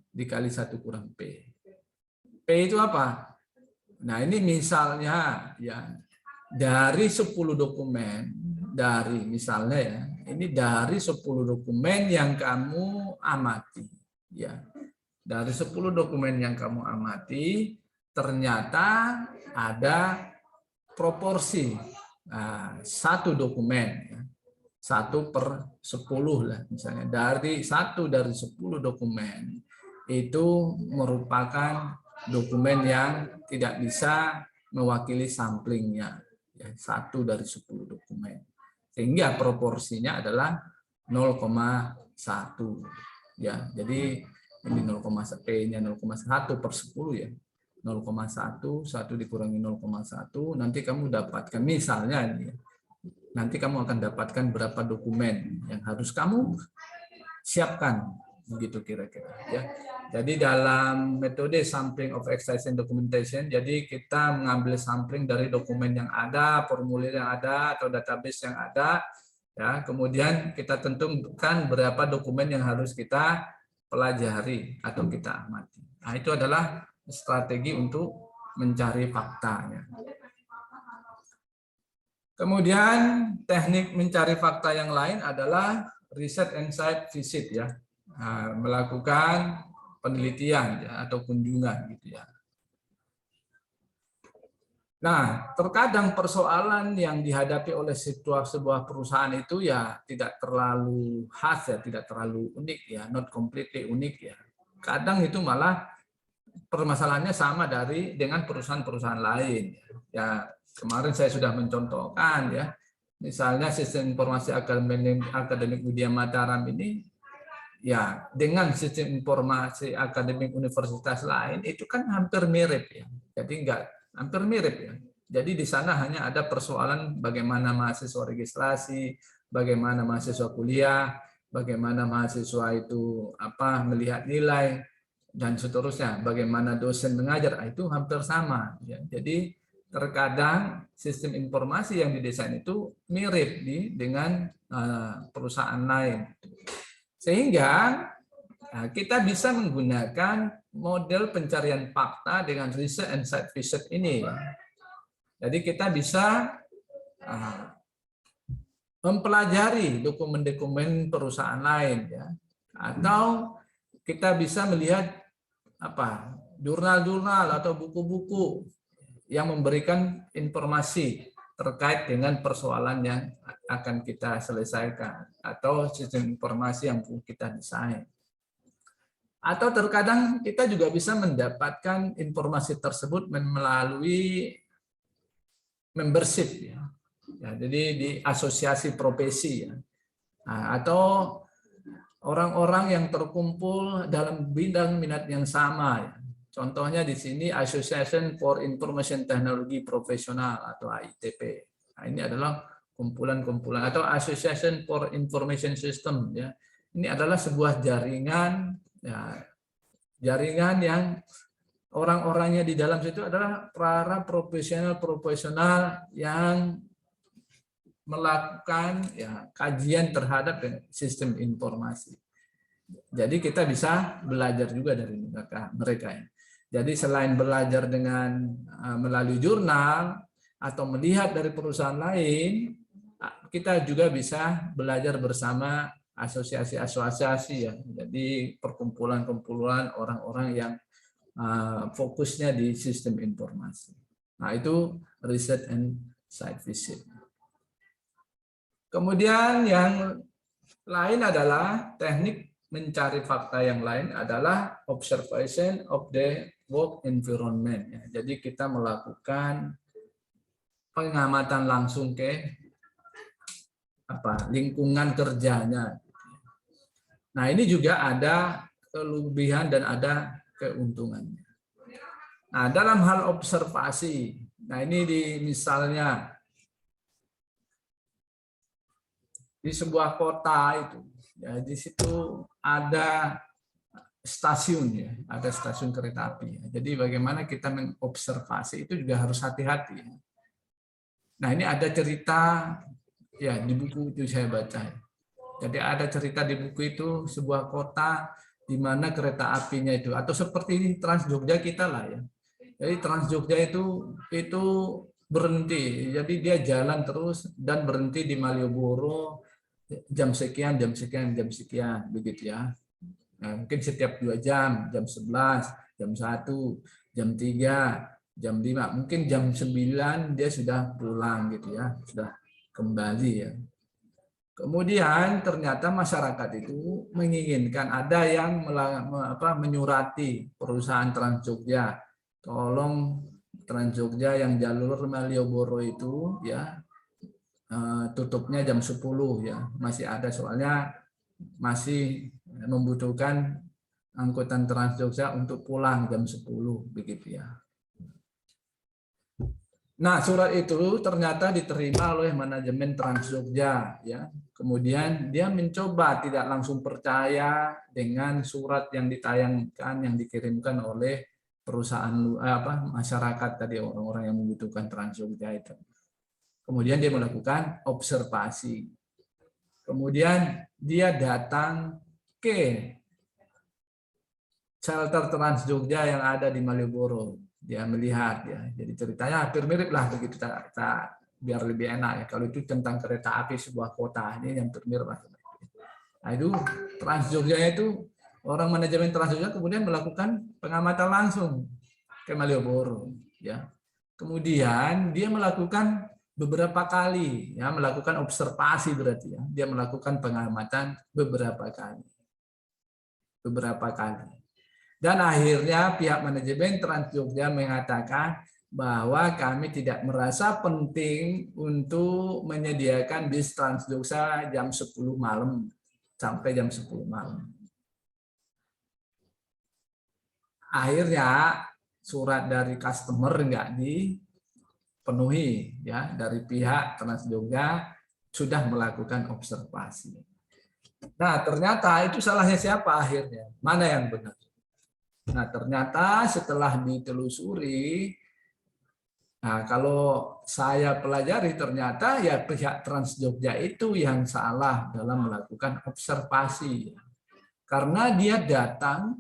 S1: dikali 1 kurang P. P itu apa? Nah ini misalnya ya dari 10 dokumen, dari misalnya ya, ini dari 10 dokumen yang kamu amati. Ya, dari 10 dokumen yang kamu amati, ternyata ada proporsi satu dokumen ya, 1/10 lah misalnya, dari 1 dari 10 dokumen itu merupakan dokumen yang tidak bisa mewakili samplingnya ya, 1 dari 10 dokumen, sehingga proporsinya adalah 0,1 ya. Jadi ini 0,1 P-nya 0,1/10 ya. 0,1, 1 dikurangi 0,1, nanti kamu dapatkan, misalnya ini, nanti kamu akan dapatkan berapa dokumen yang harus kamu siapkan, begitu kira-kira ya. Jadi dalam metode sampling of exercise and documentation, jadi kita mengambil sampling dari dokumen yang ada, formulir yang ada, atau database yang ada, ya. Kemudian kita tentukan berapa dokumen yang harus kita pelajari atau kita amati. Nah, itu adalah strategi untuk mencari faktanya. Kemudian teknik mencari fakta yang lain adalah riset and site visit ya, melakukan penelitian ya, atau kunjungan gitu ya. Nah, terkadang persoalan yang dihadapi oleh sebuah perusahaan itu ya tidak terlalu khas ya, tidak terlalu unik ya, not completely unik ya. Kadang itu malah permasalahannya sama dengan perusahaan-perusahaan lain. Ya, kemarin saya sudah mencontohkan ya, misalnya sistem informasi akademik Widya Mataram ini, ya dengan sistem informasi akademik universitas lain itu kan hampir mirip ya. Jadi hampir mirip ya. Jadi di sana hanya ada persoalan bagaimana mahasiswa registrasi, bagaimana mahasiswa kuliah, bagaimana mahasiswa itu melihat nilai, dan seterusnya, bagaimana dosen mengajar, itu hampir sama ya. Jadi terkadang sistem informasi yang didesain itu mirip dengan perusahaan lain, sehingga kita bisa menggunakan model pencarian fakta dengan research and site visit ini. Jadi kita bisa mempelajari dokumen-dokumen perusahaan lain ya, atau kita bisa melihat jurnal-jurnal atau buku-buku yang memberikan informasi terkait dengan persoalan yang akan kita selesaikan atau sistem informasi yang kita desain. Atau terkadang kita juga bisa mendapatkan informasi tersebut melalui membership ya. Jadi di asosiasi profesi ya. Atau orang-orang yang terkumpul dalam bidang minat yang sama ya. Contohnya di sini Association for Information Technology Professional atau AITP. Nah, ini adalah kumpulan-kumpulan atau Association for Information System ya. Ini adalah sebuah jaringan ya, jaringan yang orang-orangnya di dalam situ adalah para profesional-profesional yang melakukan ya kajian terhadap sistem informasi. Jadi kita bisa belajar juga dari mereka ya. Jadi selain belajar dengan melalui jurnal atau melihat dari perusahaan lain, kita juga bisa belajar bersama asosiasi-asosiasi ya. Jadi perkumpulan-kumpulan orang-orang yang fokusnya di sistem informasi. Nah, itu research and site visit. Kemudian yang lain adalah teknik mencari fakta yang lain adalah observation of the work environment. Jadi kita melakukan pengamatan langsung ke lingkungan kerjanya. Nah, ini juga ada kelebihan dan ada keuntungannya. Nah, dalam hal observasi, nah ini misalnya di sebuah kota itu, ya di situ ada stasiun ya, ada stasiun kereta api. Jadi bagaimana kita mengobservasi itu juga harus hati-hati. Nah, ini ada cerita ya di buku itu saya baca. Jadi ada cerita di buku itu sebuah kota di mana kereta apinya itu atau seperti Trans Jogja kita lah ya. Jadi Trans Jogja itu berhenti. Jadi dia jalan terus dan berhenti di Malioboro jam sekian begitu ya. Nah, mungkin setiap 2 jam, jam 11, jam 1, jam 3, jam 5, mungkin jam 9 dia sudah pulang gitu ya, sudah kembali ya. Kemudian ternyata masyarakat itu menginginkan ada yang menyurati perusahaan Trans Jogja, tolong Trans Jogja yang jalur Malioboro itu ya tutupnya jam 10 ya, masih ada soalnya masih membutuhkan angkutan Trans Jogja untuk pulang jam 10 begitu ya. Nah, surat itu ternyata diterima oleh manajemen Trans Jogja ya. Kemudian dia mencoba tidak langsung percaya dengan surat yang ditayangkan yang dikirimkan oleh perusahaan masyarakat tadi, orang-orang yang membutuhkan Trans Jogja itu. Kemudian dia melakukan observasi. Kemudian dia datang ke shelter Trans Jogja yang ada di Malioboro. Dia melihat ya. Jadi ceritanya hampir mirip lah begitu, kita biar lebih enak ya. Kalau itu tentang kereta api sebuah kota, ini yang mirip lah. Nah, itu Trans Jogja itu orang manajemen Trans Jogja kemudian melakukan pengamatan langsung ke Malioboro ya. Kemudian dia melakukan beberapa kali ya, melakukan observasi berarti ya. Dia melakukan pengamatan beberapa kali. Dan akhirnya pihak manajemen Trans Jogja mengatakan bahwa kami tidak merasa penting untuk menyediakan bis Trans Jogja jam 10 malam sampai jam 10 malam. Akhirnya surat dari customer enggak dipenuhi ya, dari pihak Trans Jogja sudah melakukan observasi. Nah, ternyata itu salahnya siapa akhirnya? Mana yang benar? Nah, ternyata setelah ditelusuri, nah kalau saya pelajari ternyata ya pihak Trans Jogja itu yang salah dalam melakukan observasi. Karena dia datang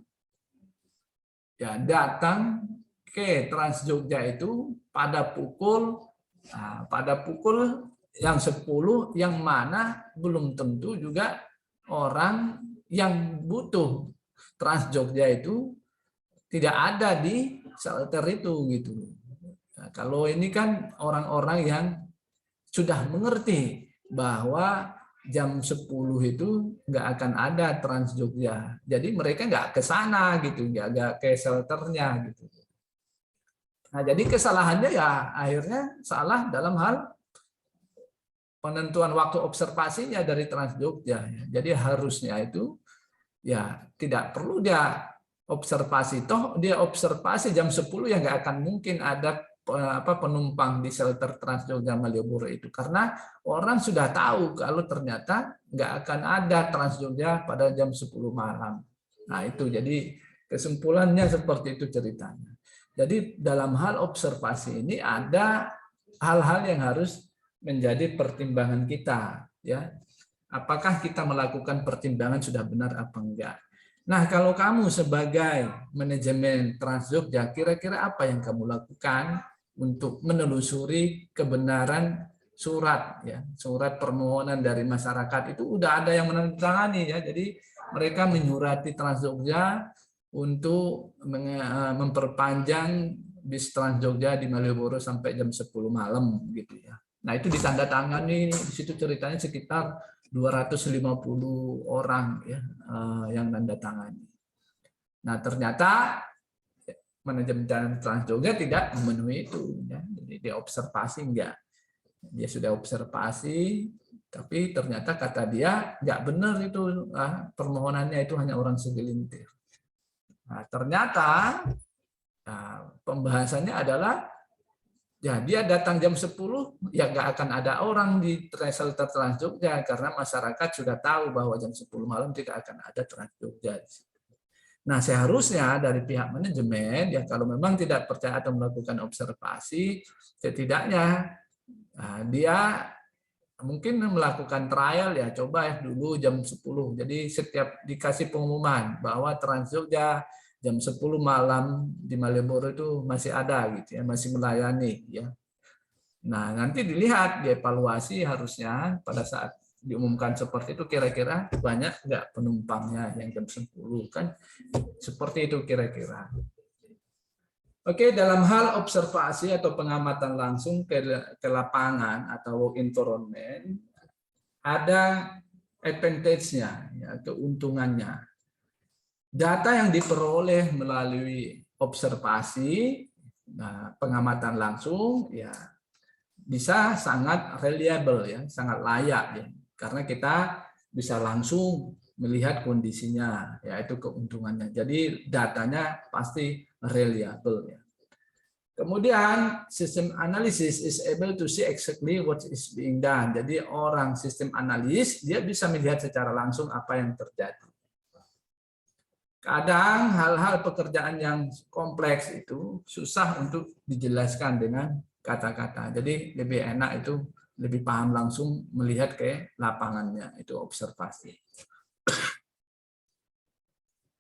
S1: ke Trans Jogja itu pada pukul yang 10 yang mana belum tentu juga orang yang butuh Trans Jogja itu tidak ada di shelter itu gitu. Nah, kalau ini kan orang-orang yang sudah mengerti bahwa jam 10 itu nggak akan ada Trans Jogja. Jadi mereka nggak ke sana gitu, nggak ke shelternya gitu. Nah, jadi kesalahannya ya akhirnya salah dalam hal penentuan waktu observasinya dari Trans Jogja. Jadi harusnya itu ya tidak perlu dia observasi, toh dia observasi jam 10 ya nggak akan mungkin ada penumpang di shelter Trans Jogja Malioboro itu, karena orang sudah tahu kalau ternyata nggak akan ada Trans Jogja pada jam 10 malam. Nah itu jadi kesimpulannya seperti itu ceritanya. Jadi dalam hal observasi ini ada hal-hal yang harus menjadi pertimbangan kita, ya. Apakah kita melakukan pertimbangan sudah benar apa enggak? Nah, kalau kamu sebagai manajemen Trans Jogja, kira-kira apa yang kamu lakukan untuk menelusuri kebenaran surat, ya, surat permohonan dari masyarakat itu udah ada yang menandatangani, ya. Jadi mereka menyurati Trans Jogja untuk memperpanjang bis Trans Jogja di Malioboro sampai jam 10 malam, gitu ya. Nah, itu ditandatangani, di situ ceritanya sekitar 250 orang, ya, yang tanda tangani. Nah, ternyata manajemen Trans Jogja tidak memenuhi itu, ya. Jadi dia observasi enggak. Dia sudah observasi, tapi ternyata kata dia nggak benar itu, permohonannya itu hanya orang segelintir. Nah, ternyata pembahasannya adalah ya dia datang jam 10 ya nggak akan ada orang di shelter Trans Jogja karena masyarakat sudah tahu bahwa jam 10 malam tidak akan ada Trans Jogja. Nah, seharusnya dari pihak manajemen ya kalau memang tidak percaya atau melakukan observasi, setidaknya dia mungkin melakukan trial, ya coba ya dulu jam 10. Jadi setiap dikasih pengumuman bahwa Trans Jogja jam 10 malam di Malioboro itu masih ada gitu ya, masih melayani ya. Nah, nanti dilihat dievaluasi harusnya pada saat diumumkan seperti itu kira-kira banyak nggak penumpangnya yang jam 10 kan. Seperti itu kira-kira. Oke, dalam hal observasi atau pengamatan langsung ke lapangan atau walk environment ada advantage-nya, ya, keuntungannya. Data yang diperoleh melalui observasi, pengamatan langsung, ya bisa sangat reliable, ya, sangat layak, ya, karena kita bisa langsung melihat kondisinya, yaitu keuntungannya. Jadi datanya pasti reliable, ya. Kemudian sistem analisis is able to see exactly what is being done. Jadi orang sistem analis dia bisa melihat secara langsung apa yang terjadi. Kadang hal-hal pekerjaan yang kompleks itu susah untuk dijelaskan dengan kata-kata. Jadi lebih enak itu lebih paham langsung melihat ke lapangannya, itu observasi.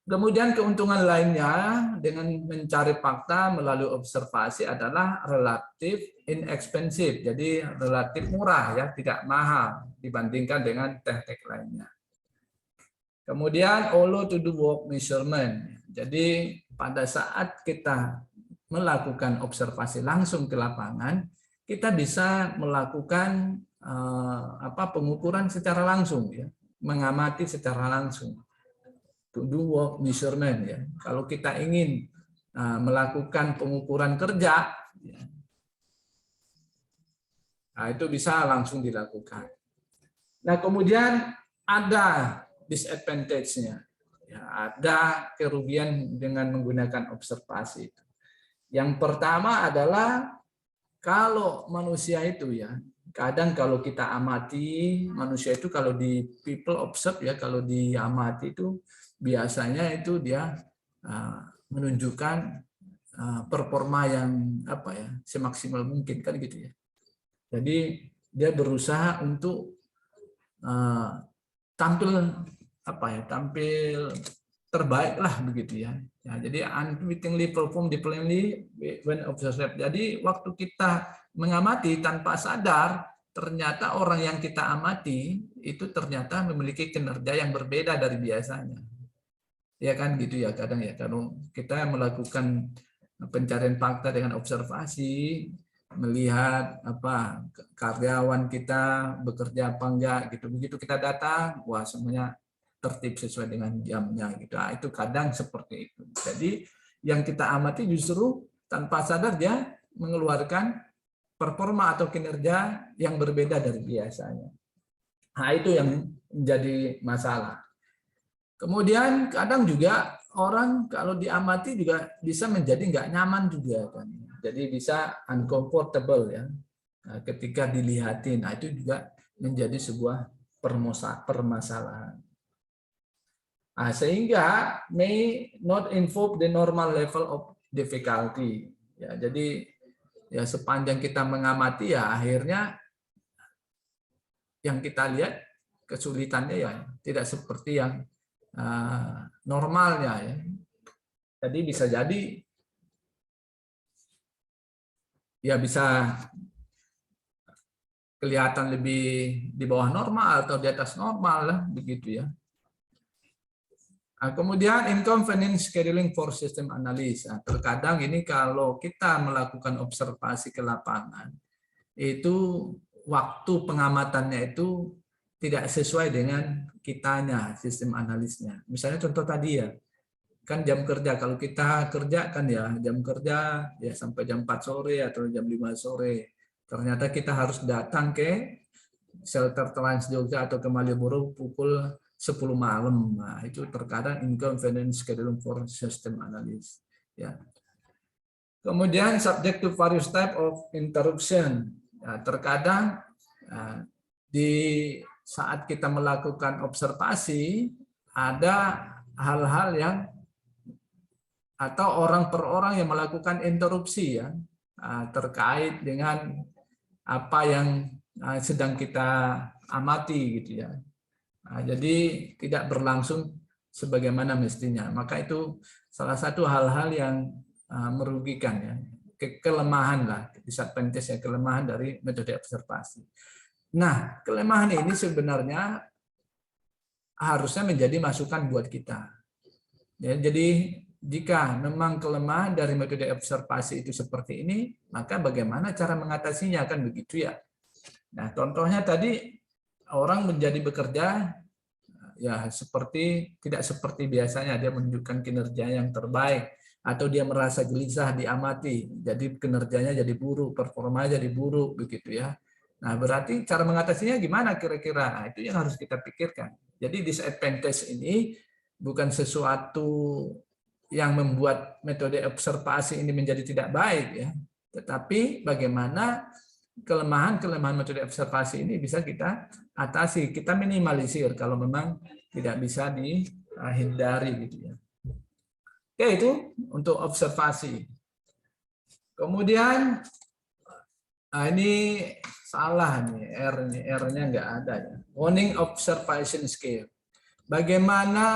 S1: Kemudian keuntungan lainnya dengan mencari fakta melalui observasi adalah relatif inexpensive. Jadi relatif murah, ya, tidak mahal dibandingkan dengan teknik lainnya. Kemudian allow to do work measurement. Jadi pada saat kita melakukan observasi langsung ke lapangan, kita bisa melakukan pengukuran secara langsung, ya, mengamati secara langsung. To do work measurement, ya. Kalau kita ingin melakukan pengukuran kerja, ya, nah, itu bisa langsung dilakukan. Nah, kemudian ada disadvantage-nya, ya, ada kerugian dengan menggunakan observasi. Yang pertama adalah kalau manusia itu, ya, kadang kalau kita amati manusia itu kalau di people observe, ya, kalau diamati itu biasanya itu dia menunjukkan performa yang semaksimal mungkin kan gitu, ya. Jadi dia berusaha untuk tampil tampil terbaik lah begitu, ya. Ya, jadi unwittingly perform differently when observed. Jadi waktu kita mengamati tanpa sadar, ternyata orang yang kita amati itu ternyata memiliki kinerja yang berbeda dari biasanya. Ya kan gitu, ya, kadang, ya, kalau kita melakukan pencarian fakta dengan observasi, melihat karyawan kita bekerja apa enggak gitu, begitu kita datang, wah semuanya tertib sesuai dengan jamnya gitu. Nah, itu kadang seperti itu. Jadi yang kita amati justru tanpa sadar dia mengeluarkan performa atau kinerja yang berbeda dari biasanya. Nah, itu yang menjadi masalah. Kemudian kadang juga orang kalau diamati juga bisa menjadi nggak nyaman juga kan. Jadi bisa uncomfortable ya. Nah, ketika dilihatin, nah itu juga menjadi sebuah permasalahan. Nah, sehingga may not involve the normal level of difficulty. Ya, jadi ya sepanjang kita mengamati ya akhirnya yang kita lihat kesulitannya ya tidak seperti yang normalnya ya. Jadi bisa jadi ya bisa kelihatan lebih di bawah normal atau di atas normal lah begitu ya. Nah, kemudian inconvenience scheduling for system analysis. Nah, terkadang ini kalau kita melakukan observasi ke lapangan itu waktu pengamatannya itu tidak sesuai dengan kitanya sistem analisnya. Misalnya contoh tadi ya, kan jam kerja kalau kita kerja kan ya jam kerja ya sampai jam 4 sore atau jam 5 sore. Ternyata kita harus datang ke shelter Trans Jogja atau ke Malioboro pukul 10 malam. Nah, itu terkadang inconvenience scheduling for system analysis. Ya. Kemudian subject to various type of interruption. Ya, terkadang di saat kita melakukan observasi ada hal-hal yang atau orang per orang yang melakukan interupsi ya terkait dengan apa yang sedang kita amati gitu ya. Jadi tidak berlangsung sebagaimana mestinya. Maka itu salah satu hal-hal yang merugikan ya. Kelemahan lah, disadvantage ya, kelemahan dari metode observasi. Nah, kelemahan ini sebenarnya harusnya menjadi masukan buat kita. Ya, jadi jika memang kelemahan dari metode observasi itu seperti ini, maka bagaimana cara mengatasinya kan begitu ya. Nah, contohnya tadi orang menjadi bekerja ya seperti tidak seperti biasanya, dia menunjukkan kinerja yang terbaik atau dia merasa gelisah diamati, jadi kinerjanya jadi buruk, performanya jadi buruk begitu ya. Nah, berarti cara mengatasinya gimana kira-kira? Nah, itu yang harus kita pikirkan. Jadi disadvantage ini bukan sesuatu yang membuat metode observasi ini menjadi tidak baik ya, tetapi bagaimana kelemahan-kelemahan metode observasi ini bisa kita atasi, kita minimalisir kalau memang tidak bisa dihindari gitu ya. Oke, itu untuk observasi. Kemudian ini salah nih, R-nya nggak ada ya. Warning observation skill. Bagaimana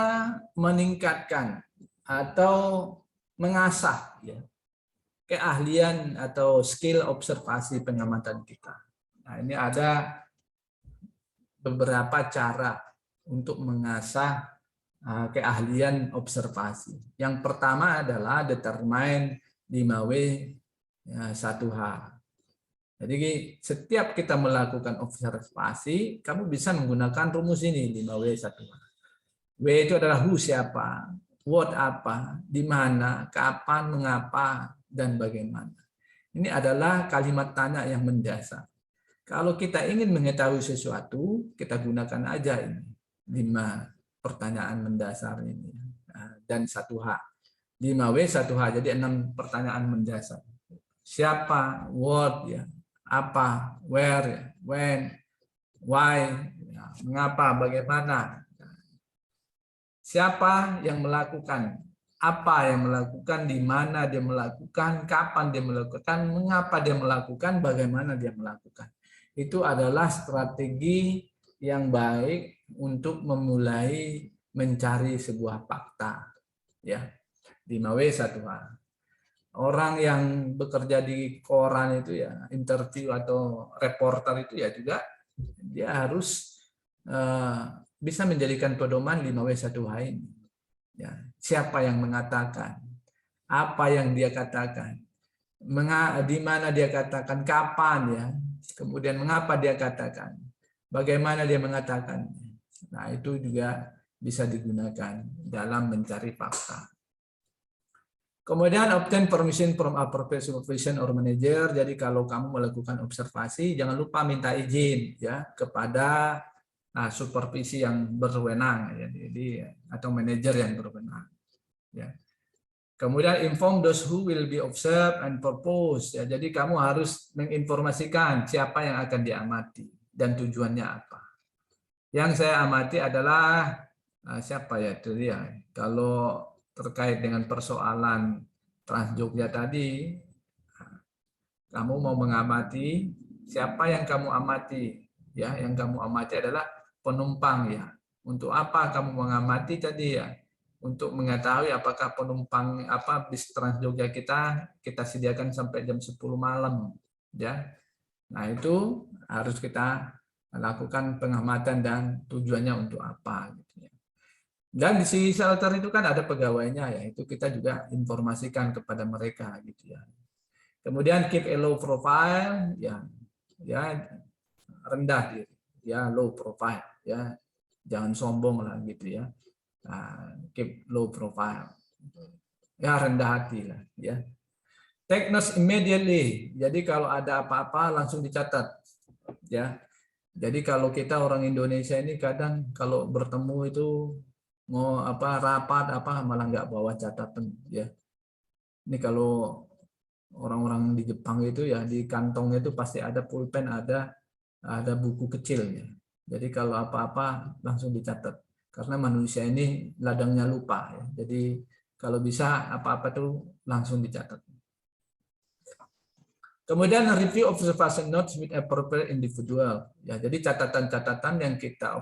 S1: meningkatkan atau mengasah ya, keahlian atau skill observasi pengamatan kita. Nah, ini ada beberapa cara untuk mengasah keahlian observasi. Yang pertama adalah determine 5W 1H. Jadi setiap kita melakukan observasi, kamu bisa menggunakan rumus ini 5W 1H. W itu adalah who siapa, what apa, di mana, kapan, mengapa, dan bagaimana. Ini adalah kalimat tanya yang mendasar. Kalau kita ingin mengetahui sesuatu, kita gunakan aja ini 5 pertanyaan mendasar ini dan 1H. 5W 1H, jadi 6 pertanyaan mendasar. Siapa, what ya, apa, where ya, when, why, ya, mengapa, bagaimana. Siapa yang melakukan, apa yang melakukan, di mana dia melakukan, kapan dia melakukan, mengapa dia melakukan, bagaimana dia melakukan. Itu adalah strategi yang baik untuk memulai mencari sebuah fakta. Ya, 5W 1H. Orang yang bekerja di koran itu ya, interview atau reporter itu ya juga dia harus bisa menjadikan pedoman 5W 1H ini. Ya, siapa yang mengatakan, apa yang dia katakan, di mana dia katakan, kapan ya, kemudian mengapa dia katakan, bagaimana dia mengatakan. Nah, itu juga bisa digunakan dalam mencari fakta. Kemudian obtain permission from appropriate supervision or manager. Jadi kalau kamu melakukan observasi, jangan lupa minta izin ya kepada supervisi yang berwenang, ya, jadi atau manajer yang berwenang. Ya. Kemudian inform those who will be observed and proposed. Ya, jadi kamu harus menginformasikan siapa yang akan diamati dan tujuannya apa. Yang saya amati adalah siapa ya itu ya. Kalau terkait dengan persoalan Trans Jogja tadi, kamu mau mengamati siapa yang kamu amati? Ya, yang kamu amati adalah penumpang ya. Untuk apa kamu mengamati tadi ya? Untuk mengetahui apakah penumpang bis Trans Jogja kita sediakan sampai jam 10 malam ya. Nah, itu harus kita lakukan pengamatan dan tujuannya untuk apa gitu ya. Dan di si shelter itu kan ada pegawainya ya, itu kita juga informasikan kepada mereka gitu ya. Kemudian keep a low profile ya rendah diri ya, low profile ya, jangan sombong lah gitu ya. Nah, keep low profile ya, rendah hati lah ya. Take notes immediately, jadi kalau ada apa-apa langsung dicatat ya. Jadi kalau kita orang Indonesia ini kadang kalau bertemu itu mau rapat malah nggak bawa catatan ya. Ini kalau orang-orang di Jepang itu ya di kantongnya itu pasti ada pulpen, ada buku kecilnya. Jadi kalau apa-apa langsung dicatat. Karena manusia ini ladangnya lupa ya. Jadi kalau bisa apa-apa tuh langsung dicatat. Kemudian review observation notes with appropriate individual. Ya, jadi catatan-catatan yang kita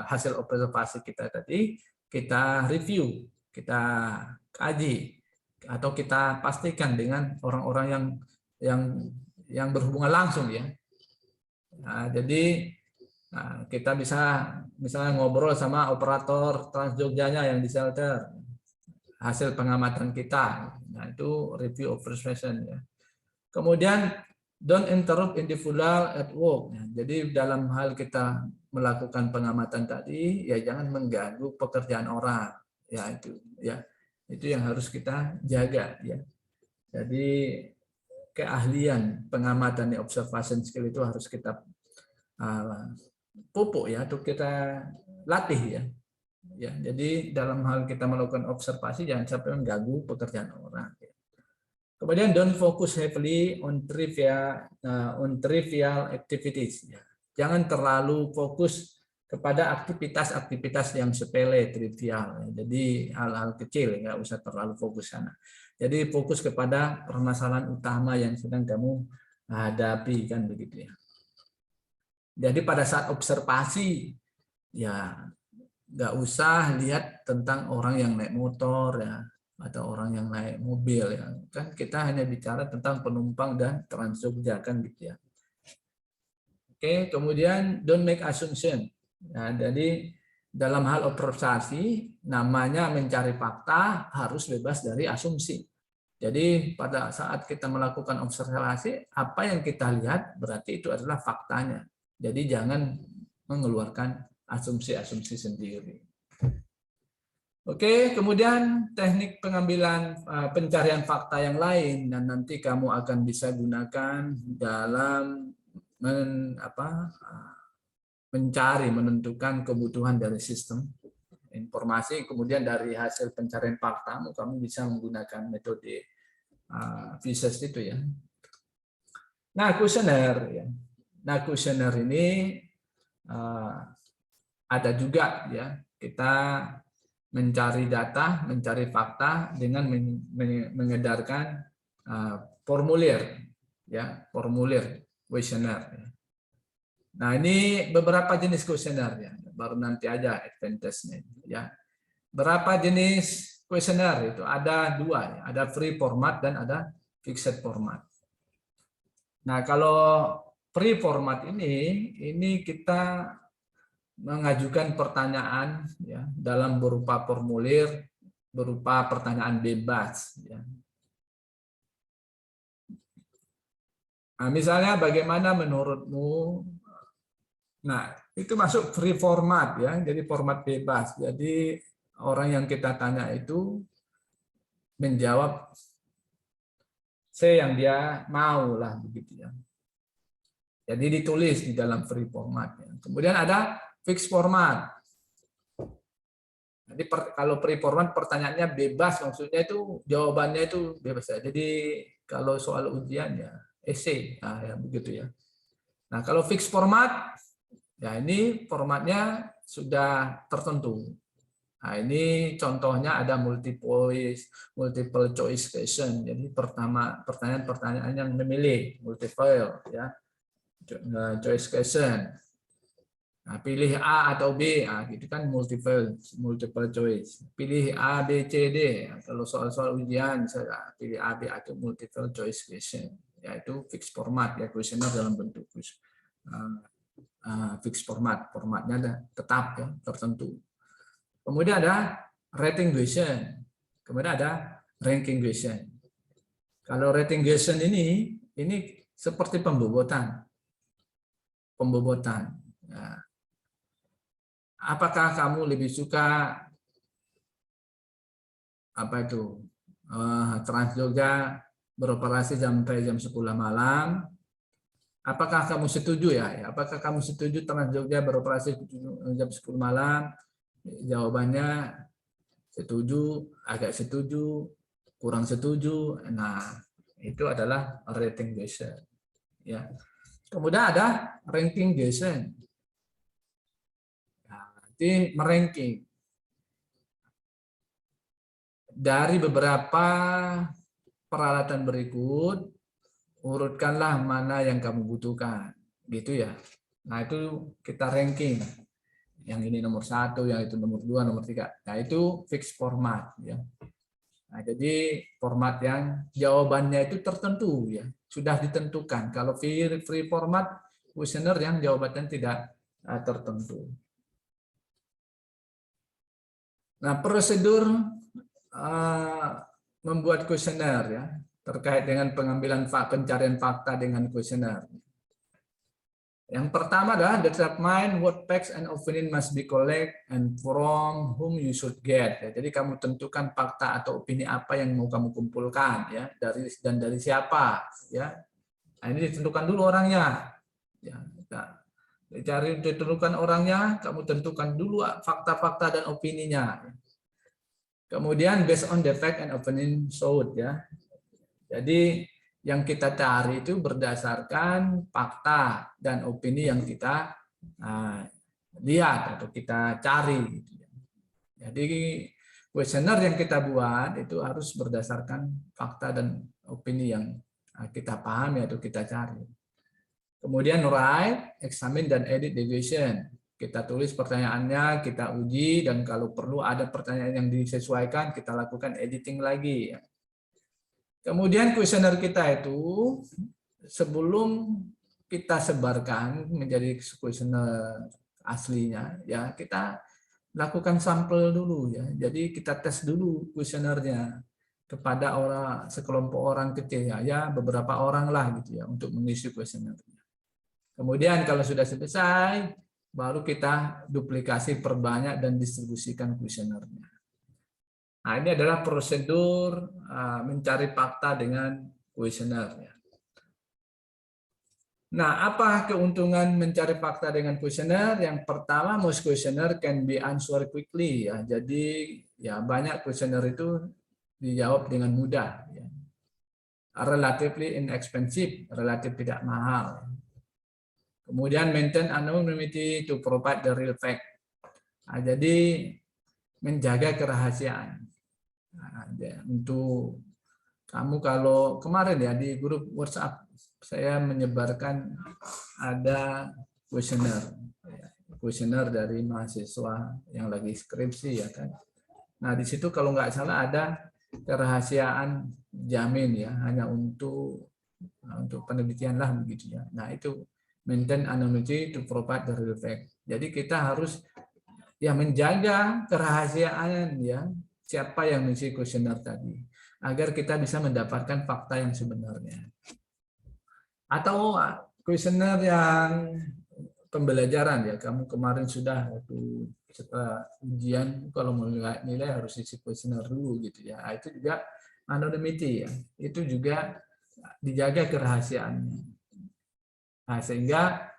S1: hasil observasi kita tadi kita review, kita kaji atau kita pastikan dengan orang-orang yang berhubungan langsung ya. Nah, jadi kita bisa misalnya ngobrol sama operator Trans Jogjanya yang di shelter, hasil pengamatan kita. Nah, itu review observation ya. Kemudian don't interrupt individual at work. Jadi dalam hal kita melakukan pengamatan tadi ya jangan mengganggu pekerjaan orang. Ya itu ya. Itu yang harus kita jaga ya. Jadi keahlian pengamatan observation skill itu harus kita pupuk ya, untuk kita latih ya. Ya, jadi dalam hal kita melakukan observasi jangan sampai mengganggu pekerjaan orang. Ya. Kemudian don't focus heavily on trivial activities. Ya. Jangan terlalu fokus kepada aktivitas-aktivitas yang sepele, trivial. Ya. Jadi hal-hal kecil, nggak usah terlalu fokus sana. Jadi fokus kepada permasalahan utama yang sedang kamu hadapi kan begitu ya. Jadi pada saat observasi ya nggak usah lihat tentang orang yang naik motor ya atau orang yang naik mobil ya, kan kita hanya bicara tentang penumpang dan Trans Jogja kan gitu ya. Oke, kemudian don't make assumption. Nah, jadi dalam hal observasi namanya mencari fakta harus bebas dari asumsi. Jadi pada saat kita melakukan observasi apa yang kita lihat berarti itu adalah faktanya. Jadi jangan mengeluarkan asumsi-asumsi sendiri. Oke, kemudian teknik pengambilan pencarian fakta yang lain dan nanti kamu akan bisa gunakan dalam mencari, menentukan kebutuhan dari sistem informasi, kemudian dari hasil pencarian fakta kamu bisa menggunakan metode Vises itu ya. Nah, kuesioner ya. Nah, kuesioner ini ada juga ya, kita mencari data, mencari fakta dengan mengedarkan formulir, ya, formulir kuesioner. Nah, ini beberapa jenis kuesioner ya, baru nanti aja advantage-nya, ya. Berapa jenis kuesioner itu? Ada dua, ya. Ada free format dan ada fixed format. Nah, kalau free format ini kita mengajukan pertanyaan ya dalam berupa formulir, berupa pertanyaan bebas ya. Nah, misalnya bagaimana menurutmu? Nah, itu masuk free format ya, jadi format bebas. Jadi orang yang kita tanya itu menjawab yang dia mau lah begitu ya. Jadi ditulis di dalam free format ya. Kemudian ada fixed format. Jadi kalau pre-format pertanyaannya bebas, maksudnya itu jawabannya itu bebas ya. Jadi kalau soal ujian ya essay, nah, ya begitu ya. Nah kalau fixed format, ya ini formatnya sudah tertentu. Nah, ini contohnya ada multiple choice question. Jadi pertanyaan-pertanyaan yang memilih multiple ya. Choice question. Nah, pilih A atau B, nah, gitu kan multiple choice. Pilih A, B, C, D. Kalau soal-soal ujian, saya pilih A, B atau multiple choice question. Yaitu fixed format ya, kuesioner dalam bentuk fixed format. Formatnya tetap ya, tertentu. Kemudian ada rating question. Kemudian ada ranking question. Kalau rating question ini seperti pembobotan. Ya. Apakah kamu lebih suka Trans Jogja beroperasi sampai jam 10 malam? Apakah kamu setuju ya? Apakah kamu setuju Trans Jogja beroperasi jam 10 malam? Jawabannya setuju, agak setuju, kurang setuju. Nah, itu adalah rating question. Ya. Kemudian ada ranking question. Nah, nanti meranking dari beberapa peralatan berikut, urutkanlah mana yang kamu butuhkan, gitu ya. Nah itu kita ranking, yang ini nomor 1, yang itu nomor 2, nomor 3. Nah itu fixed format ya. Nah, jadi format yang jawabannya itu tertentu ya, sudah ditentukan. Kalau free format, kuesioner yang jawabannya tidak tertentu. Nah prosedur membuat kuesioner ya, terkait dengan pencarian fakta dengan kuesioner. Yang pertama adalah determine what facts and opinion must be collected and from whom you should get. Ya, jadi kamu tentukan fakta atau opini apa yang mau kamu kumpulkan ya, dari siapa ya. Nah, ini ditentukan dulu orangnya. Ya, ditentukan orangnya, kamu tentukan dulu fakta-fakta dan opininya. Kemudian based on the fact and opinion sought ya. Jadi yang kita cari itu berdasarkan fakta dan opini yang kita lihat atau kita cari. Jadi kuesioner yang kita buat itu harus berdasarkan fakta dan opini yang kita pahami atau kita cari. Kemudian write, examine, dan edit the question. Kita tulis pertanyaannya, kita uji, dan kalau perlu ada pertanyaan yang disesuaikan, kita lakukan editing lagi. Kemudian kuesioner kita itu sebelum kita sebarkan menjadi kuesioner aslinya, ya kita lakukan sampel dulu ya. Jadi kita tes dulu kuesionernya kepada sekelompok orang kecil ya, beberapa orang lah gitu ya untuk mengisi kuesionernya. Kemudian kalau sudah selesai, baru kita duplikasi, perbanyak, dan distribusikan kuesionernya. Nah, ini adalah prosedur mencari fakta dengan kuesioner. Nah, apa keuntungan mencari fakta dengan kuesioner? Yang pertama, most questionnaire can be answered quickly. Ya. Jadi, ya banyak kuesioner itu dijawab dengan mudah. Ya. Relatively inexpensive, relatif tidak mahal. Kemudian maintain anonymity to provide the real fact. Nah, jadi menjaga kerahasiaan. Nah, untuk kamu kalau kemarin ya di grup WhatsApp saya menyebarkan ada kuesioner dari mahasiswa yang lagi skripsi ya kan. Nah di situ kalau nggak salah ada kerahasiaan jamin ya, hanya untuk penelitian lah begitu ya. Nah itu maintain anonymity to provide the real fact. Jadi kita harus ya menjaga kerahasiaan ya siapa yang mengisi kuesioner tadi agar kita bisa mendapatkan fakta yang sebenarnya. Atau kuesioner yang pembelajaran ya, kamu kemarin sudah setelah ujian kalau mau nilai harus isi kuesioner dulu gitu ya. Itu juga anonymity ya. Itu juga dijaga kerahasiaannya. Nah, sehingga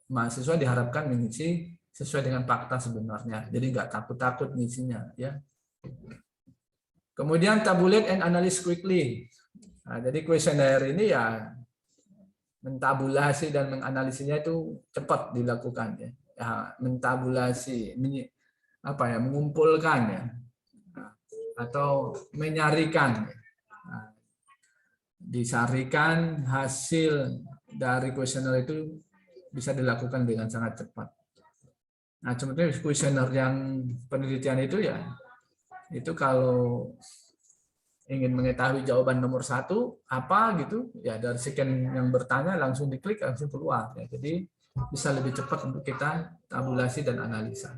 S1: mahasiswa diharapkan mengisi sesuai dengan fakta sebenarnya. Jadi nggak takut-takut ngisinya, ya. Kemudian tabulate and analyze quickly. Nah, jadi kuesioner ini ya mentabulasi dan menganalisisnya itu cepat dilakukan, ya. Ya, mentabulasi, mengumpulkan, ya, atau menyarikan, ya. Nah, disarikan hasil dari kuesioner itu bisa dilakukan dengan sangat cepat. Nah, sebetulnya kuesioner yang penelitian itu ya, itu kalau ingin mengetahui jawaban nomor 1 apa gitu, ya dari sekian yang bertanya langsung diklik langsung keluar. Ya. Jadi bisa lebih cepat untuk kita tabulasi dan analisa.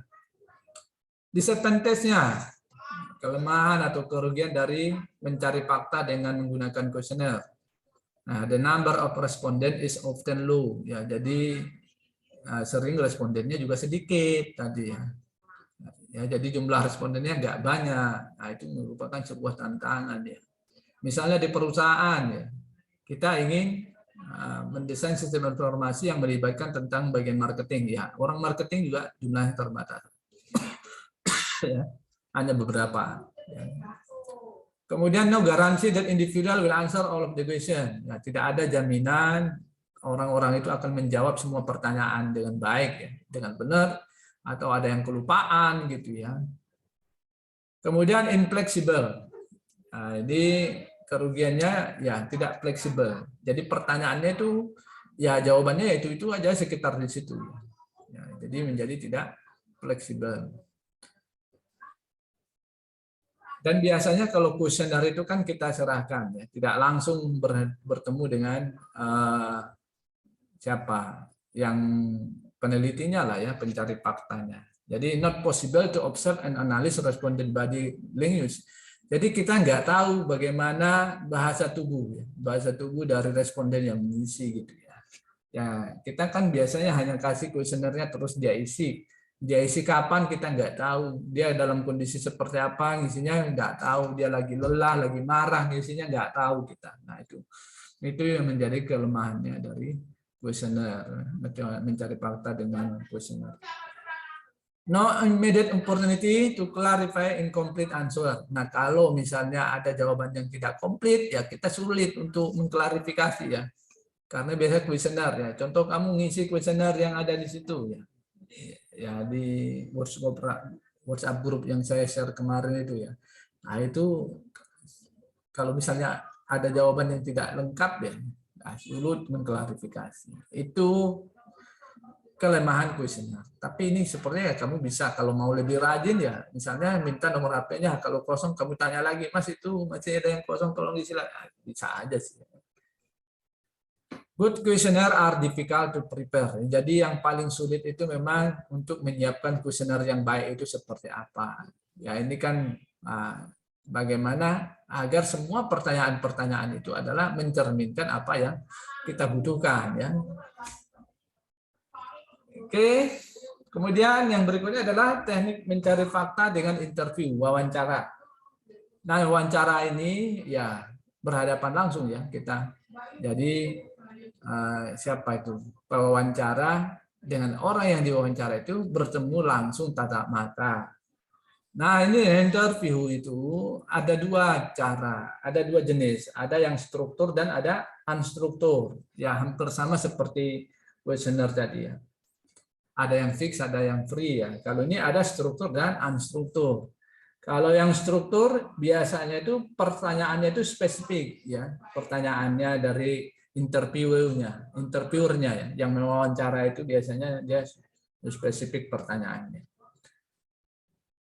S1: Disadvantage-nya, kelemahan atau kerugian dari mencari fakta dengan menggunakan kuesioner. Nah, the number of respondent is often low. Ya, jadi sering respondennya juga sedikit tadi, ya. Ya, jadi jumlah respondennya nggak banyak. Nah, itu merupakan sebuah tantangan, ya. Misalnya di perusahaan, ya, kita ingin mendesain sistem informasi yang melibatkan tentang bagian marketing. Ya, orang marketing juga jumlahnya terbatas. Ya, hanya beberapa. Ya. Kemudian no guarantee that individual will answer all of the question. Ya, tidak ada jaminan orang-orang itu akan menjawab semua pertanyaan dengan baik, ya, dengan benar, atau ada yang kelupaan gitu, ya. Kemudian inflexible. Nah, jadi kerugiannya ya tidak fleksibel. Jadi pertanyaannya itu ya jawabannya itu aja sekitar di situ. Ya, jadi menjadi tidak fleksibel. Dan biasanya kalau kuesioner itu kan kita serahkan, ya, tidak langsung bertemu dengan siapa yang penelitinya lah, ya, pencari faktanya. Jadi not possible to observe and analyze respondent body language. Jadi kita nggak tahu bagaimana bahasa tubuh, ya, bahasa tubuh dari responden yang mengisi gitu, ya. Ya, kita kan biasanya hanya kasih kuesionernya terus dia isi. Dia isi kapan kita nggak tahu. Dia dalam kondisi seperti apa ngisinya nggak tahu. Dia lagi lelah, lagi marah ngisinya nggak tahu kita. Nah, itu yang menjadi kelemahannya dari kuesioner, mencari fakta dengan kuesioner. No immediate opportunity to clarify incomplete answer. Nah, kalau misalnya ada jawaban yang tidak komplit, ya kita sulit untuk mengklarifikasi, ya. Karena biasa kuesioner, ya. Contoh kamu ngisi kuesioner yang ada di situ, ya. Ya di WhatsApp grup yang saya share kemarin itu, ya. Nah, itu kalau misalnya ada jawaban yang tidak lengkap, ya, nah, sulit mengklarifikasi. Itu kelemahan kuesioner. Tapi ini sepertinya ya kamu bisa kalau mau lebih rajin, ya misalnya minta nomor HP-nya, kalau kosong kamu tanya lagi, Mas itu masih ada yang kosong tolong isi lagi. Bisa aja sih. Good questionnaire are difficult to prepare. Jadi yang paling sulit itu memang untuk menyiapkan kuesioner yang baik itu seperti apa. Ya ini kan bagaimana agar semua pertanyaan-pertanyaan itu adalah mencerminkan apa yang kita butuhkan, ya. Oke, kemudian yang berikutnya adalah teknik mencari fakta dengan interview, wawancara. Nah, wawancara ini ya berhadapan langsung, ya kita. Jadi siapa itu pewawancara dengan orang yang diwawancara itu bertemu langsung tatap mata. Nah, ini interview itu ada dua cara, ada dua jenis, ada yang struktur dan ada unstruktur. Ya hampir sama seperti questionnaire tadi, ya. Ada yang fix, ada yang free, ya. Kalau ini ada struktur dan unstruktur. Kalau yang struktur biasanya itu pertanyaannya itu spesifik, ya. Pertanyaannya dari interviewernya, ya. Yang mewawancara itu biasanya dia spesifik pertanyaannya.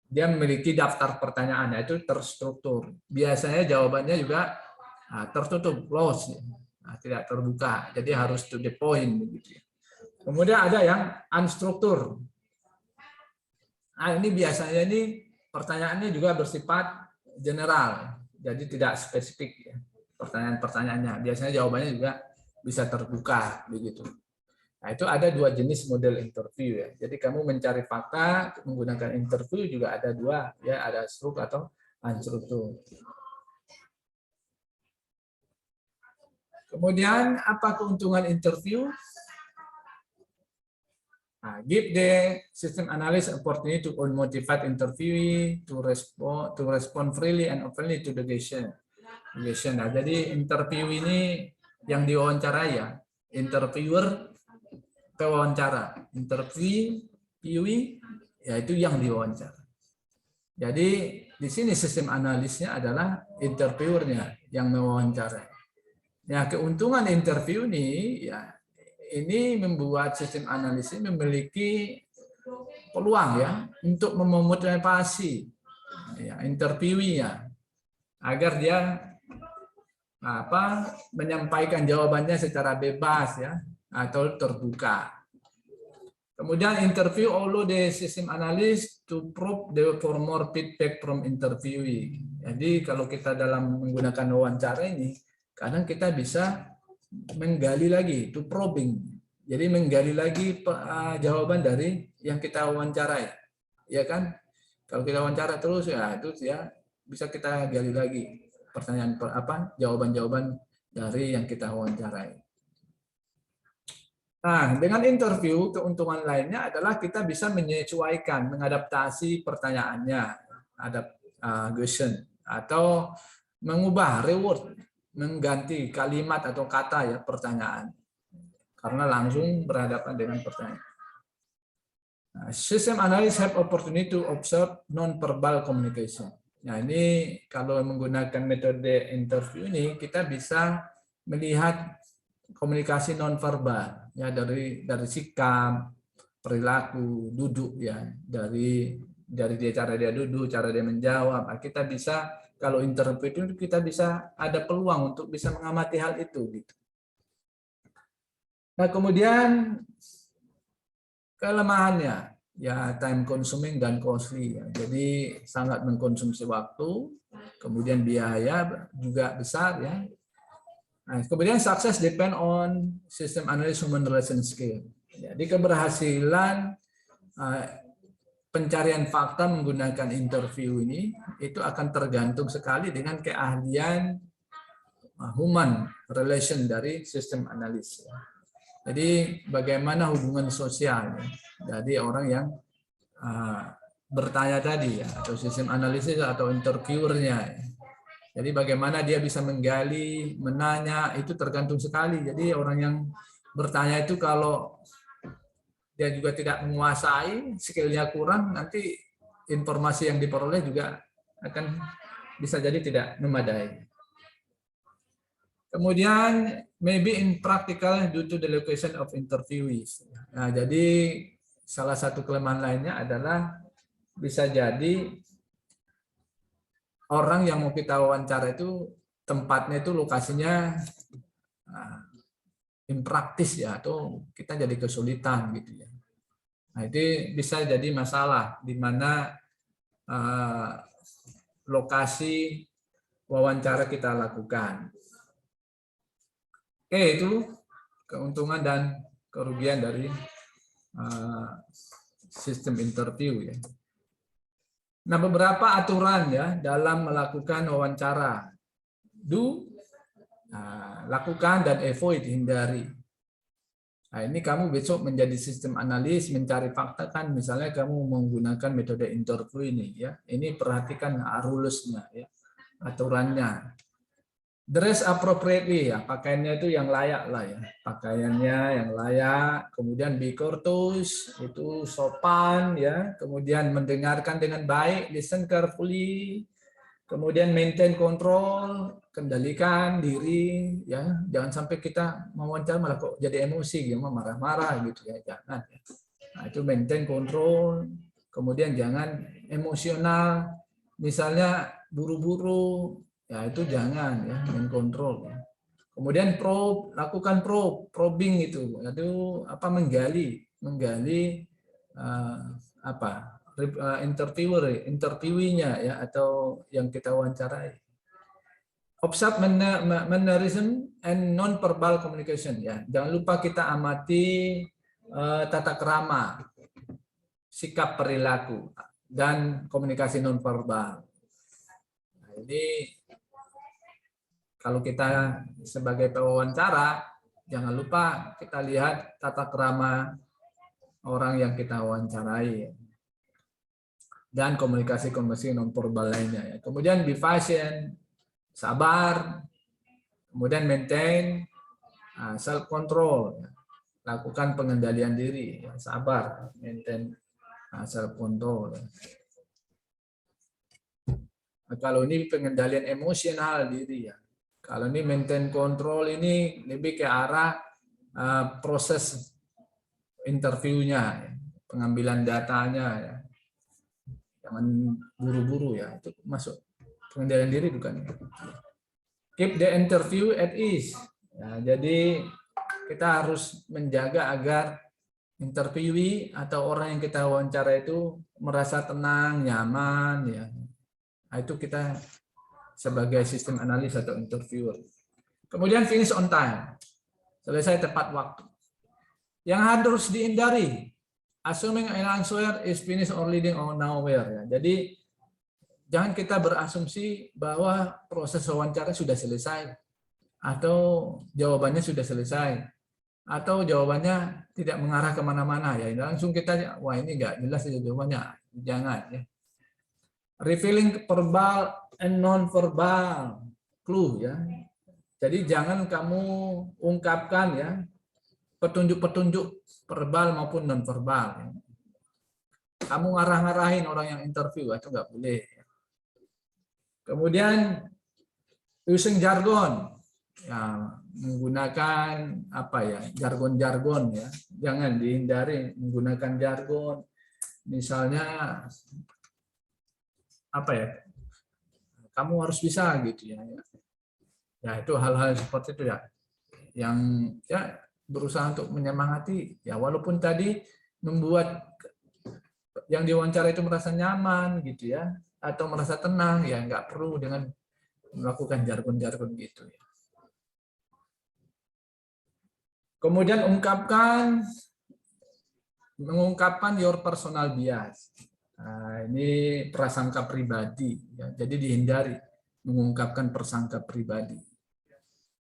S1: Dia memiliki daftar pertanyaannya itu terstruktur. Biasanya jawabannya juga tertutup, close, ya. Nah, tidak terbuka. Jadi harus to the point begitu, ya. Kemudian ada yang unstruktur. Nah, ini biasanya ini pertanyaannya juga bersifat general, jadi tidak spesifik, ya. Pertanyaan-pertanyaannya biasanya jawabannya juga bisa terbuka begitu. Nah, itu ada dua jenis model interview, ya. Jadi kamu mencari fakta menggunakan interview juga ada dua, ya, ada struktur atau unstruktur. Kemudian apa keuntungan interview? Give the system analyst opportunity to motivate interviewee to respond freely and openly to the question. Nah, jadi interview ini yang diwawancarai ya, interviewer pewawancara, interviewee yaitu yang diwawancara. Jadi di sini sistem analisnya adalah interviewernya yang mewawancarai. Ya, keuntungan interview ini ya ini membuat sistem analisis memiliki peluang ya untuk memotivasi ya, interviewee-nya agar dia menyampaikan jawabannya secara bebas ya atau terbuka. Kemudian interview allow the system analyst to probe for more feedback from interviewee. Jadi kalau kita dalam menggunakan wawancara ini, kadang kita bisa menggali lagi, to probing. Jadi menggali lagi jawaban dari yang kita wawancarai. Ya kan? Kalau kita wawancara terus ya itu ya bisa kita gali lagi pertanyaan jawaban-jawaban dari yang kita wawancarai. Nah, dengan interview, keuntungan lainnya adalah kita bisa menyesuaikan, mengadaptasi pertanyaannya, question, atau mengubah reward, mengganti kalimat atau kata ya pertanyaan, karena langsung berhadapan dengan pertanyaan. Nah, system analyst have opportunity to observe non-verbal communication. Nah, ini kalau menggunakan metode interview ini, kita bisa melihat komunikasi nonverbal ya dari sikap, perilaku, duduk ya, dari cara dia duduk, cara dia menjawab. Kita bisa kalau interview itu kita bisa ada peluang untuk bisa mengamati hal itu gitu. Nah, kemudian kelemahannya ya time consuming dan costly ya. Jadi sangat mengkonsumsi waktu, kemudian biaya juga besar ya. Nah, kemudian sukses depend on system analysis human relation skill. Jadi keberhasilan pencarian fakta menggunakan interview ini itu akan tergantung sekali dengan keahlian human relation dari sistem analis. Jadi bagaimana hubungan sosial dari orang yang bertanya tadi ya, atau sistem analisis atau interviewernya. Jadi bagaimana dia bisa menggali, menanya, itu tergantung sekali. Jadi orang yang bertanya itu kalau dia juga tidak menguasai, skill-nya kurang, nanti informasi yang diperoleh juga akan bisa jadi tidak memadai. Kemudian, maybe in practical due to the location of interviewees. Nah, jadi salah satu kelemahan lainnya adalah bisa jadi orang yang mau kita wawancara itu tempatnya itu lokasinya impraktis ya, atau kita jadi kesulitan gitu ya. Nah, itu bisa jadi masalah di mana lokasi wawancara kita lakukan. Oke, itu keuntungan dan kerugian dari sistem interview ya. Nah, beberapa aturan ya dalam melakukan wawancara. Do, lakukan, dan avoid, hindari. Nah, ini kamu besok menjadi sistem analis, mencari fakta kan, misalnya kamu menggunakan metode interview ini ya. Ini perhatikan rules-nya ya, aturannya. Dress appropriately ya, pakaiannya itu yang layak lah ya. Pakaiannya yang layak, kemudian be courteous, itu sopan ya, kemudian mendengarkan dengan baik, listen carefully, kemudian maintain control, kendalikan diri ya. Jangan sampai kita mewawancara malah kok jadi emosi gitu, marah-marah gitu ya, jangan ya. Nah, itu maintain control, kemudian jangan emosional, misalnya buru-buru. Ya itu jangan ya, kontrol ya. Kemudian probe, lakukan probing itu menggali interviewnya ya, atau yang kita wawancarai. Observe mannerism and non-verbal communication ya. Jangan lupa kita amati tata krama, sikap perilaku dan komunikasi non-verbal. Nah, ini kalau kita sebagai pewawancara, jangan lupa kita lihat tata krama orang yang kita wawancarai, dan komunikasi nonverbal lainnya. Ya. Kemudian be patient, sabar, kemudian maintain self control, ya. Lakukan pengendalian diri, ya. Sabar, maintain self control. Ya. Nah, kalau ini pengendalian emosional diri, ya. Kalau ini maintain control, ini lebih ke arah proses interviewnya, ya. Pengambilan datanya, ya. Jangan buru-buru, ya. Itu masuk pengendalian diri bukan? Keep the interview at ease. Ya, jadi kita harus menjaga agar interviewee atau orang yang kita wawancara itu merasa tenang, nyaman, ya. Nah, itu kita sebagai sistem analis atau interviewer. Kemudian finish on time, selesai tepat waktu. Yang harus dihindari, assuming an answer is finished or leading on nowhere. Ya. Jadi jangan kita berasumsi bahwa proses wawancara sudah selesai atau jawabannya sudah selesai atau jawabannya tidak mengarah kemana-mana, ya langsung kita, wah ini nggak jelas jawabannya, jangan, ya. Revealing verbal and non-verbal clue, ya. Jadi jangan kamu ungkapkan, ya, petunjuk-petunjuk verbal maupun non-verbal. Ya. Kamu ngarah-ngarahin orang yang interview, itu nggak boleh. Kemudian using jargon, ya, menggunakan apa, ya, jargon-jargon, ya, jangan dihindari menggunakan jargon. Misalnya apa, ya, kamu harus bisa gitu, ya. Ya itu hal-hal seperti itu, ya, yang, ya, berusaha untuk menyemangati, ya, walaupun tadi membuat yang diwawancara itu merasa nyaman gitu, ya, atau merasa tenang, ya nggak perlu dengan melakukan jargon-jargon gitu, ya. Kemudian mengungkapkan your personal bias. Nah, ini prasangka pribadi, ya. Jadi dihindari mengungkapkan prasangka pribadi.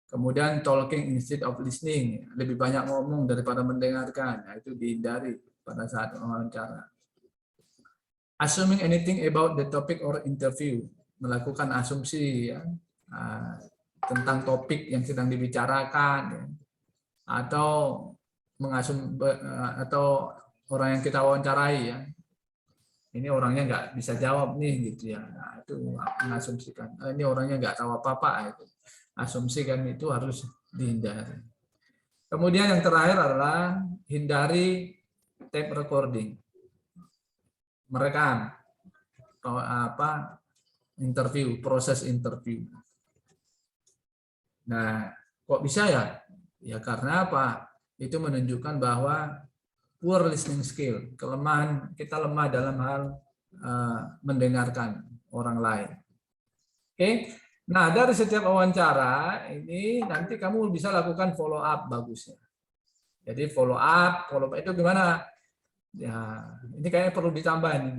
S1: Kemudian talking instead of listening, lebih banyak ngomong daripada mendengarkan. Nah, itu dihindari pada saat wawancara. Assuming anything about the topic or interview, melakukan asumsi, ya, tentang topik yang sedang dibicarakan, ya. Atau atau orang yang kita wawancarai, ya, ini orangnya nggak bisa jawab nih gitu, ya. Nah, itu mengasumsikan ini orangnya nggak tahu apa-apa, itu asumsikan, itu harus dihindari. Kemudian yang terakhir adalah hindari tape recording, merekam apa interview, proses interview. Nah, kok bisa, ya? Ya karena apa? Itu menunjukkan bahwa poor listening skill, kelemahan kita lemah dalam hal mendengarkan orang lain. Oke, nah dari setiap wawancara ini nanti kamu bisa lakukan follow up bagusnya. Jadi follow up itu gimana? Ya ini kayaknya perlu ditambah ini.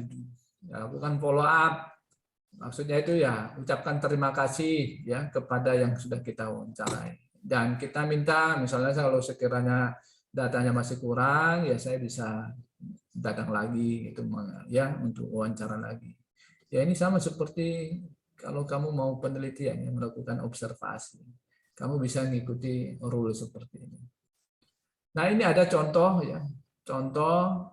S1: Ya, lakukan follow up. Maksudnya itu, ya, ucapkan terima kasih, ya, kepada yang sudah kita wawancarai. Dan kita minta, misalnya kalau sekiranya datanya masih kurang, ya saya bisa datang lagi, gitu, ya, untuk wawancara lagi. Ya ini sama seperti kalau kamu mau penelitian, yang melakukan observasi, kamu bisa mengikuti rule seperti ini. Nah ini ada contoh, ya, contoh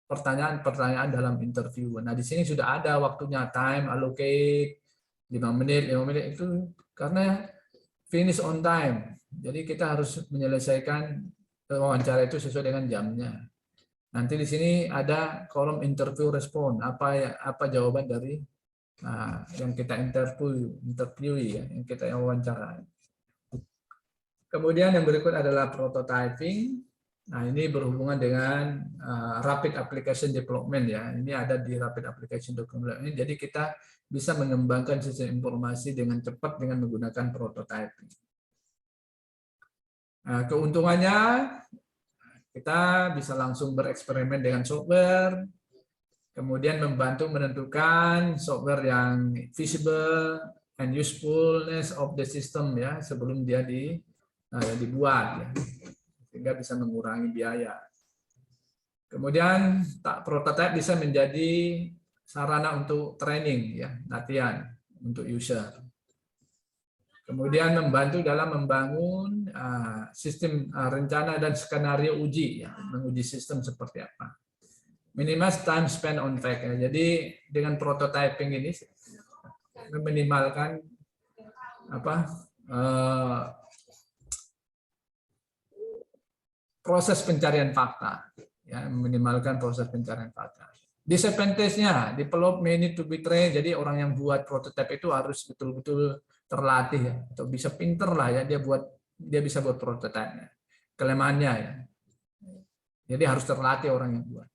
S1: pertanyaan-pertanyaan dalam interview. Nah, di sini sudah ada waktunya, time allocate 5 menit itu karena finish on time. Jadi kita harus menyelesaikan wawancara itu sesuai dengan jamnya. Nanti di sini ada kolom interview respon, apa jawaban dari yang kita interview, ya, yang kita wawancara. Kemudian yang berikut adalah prototyping. Nah, ini berhubungan dengan rapid application development, ya. Ini ada di rapid application development. Jadi kita bisa mengembangkan sistem informasi dengan cepat dengan menggunakan prototyping. Nah, keuntungannya kita bisa langsung bereksperimen dengan software, kemudian membantu menentukan software yang visible and usefulness of the system, ya, sebelum dia dibuat, ya. Sehingga bisa mengurangi biaya. Kemudian prototype bisa menjadi sarana untuk training, ya, latihan untuk user. Kemudian membantu dalam membangun sistem rencana dan skenario uji, ya, menguji sistem seperti apa. Minimize time spent on fact. Ya. Jadi dengan prototyping ini meminimalkan proses pencarian fakta, ya, minimalkan proses pencarian fakta. Disadvantage-nya, develop may need to be trained. Jadi orang yang buat prototipe itu harus betul-betul terlatih, ya, atau bisa pinter lah, ya, dia bisa buat prototipe. Kelemahannya, ya, jadi harus terlatih orang yang buat.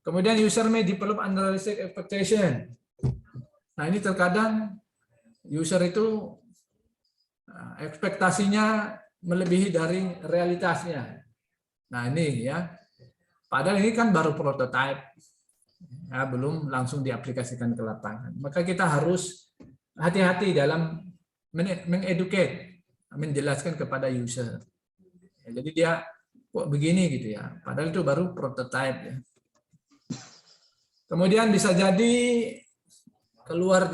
S1: Kemudian user may develop unrealistic expectation. Nah, ini terkadang user itu ekspektasinya melebihi dari realitasnya. Nah, ini, ya, padahal ini kan baru prototipe, ya, belum langsung diaplikasikan ke lapangan. Maka kita harus hati-hati dalam mengeducate, menjelaskan kepada user. Ya, jadi dia kok begini gitu, ya, padahal itu baru prototipe, ya. Kemudian bisa jadi keluar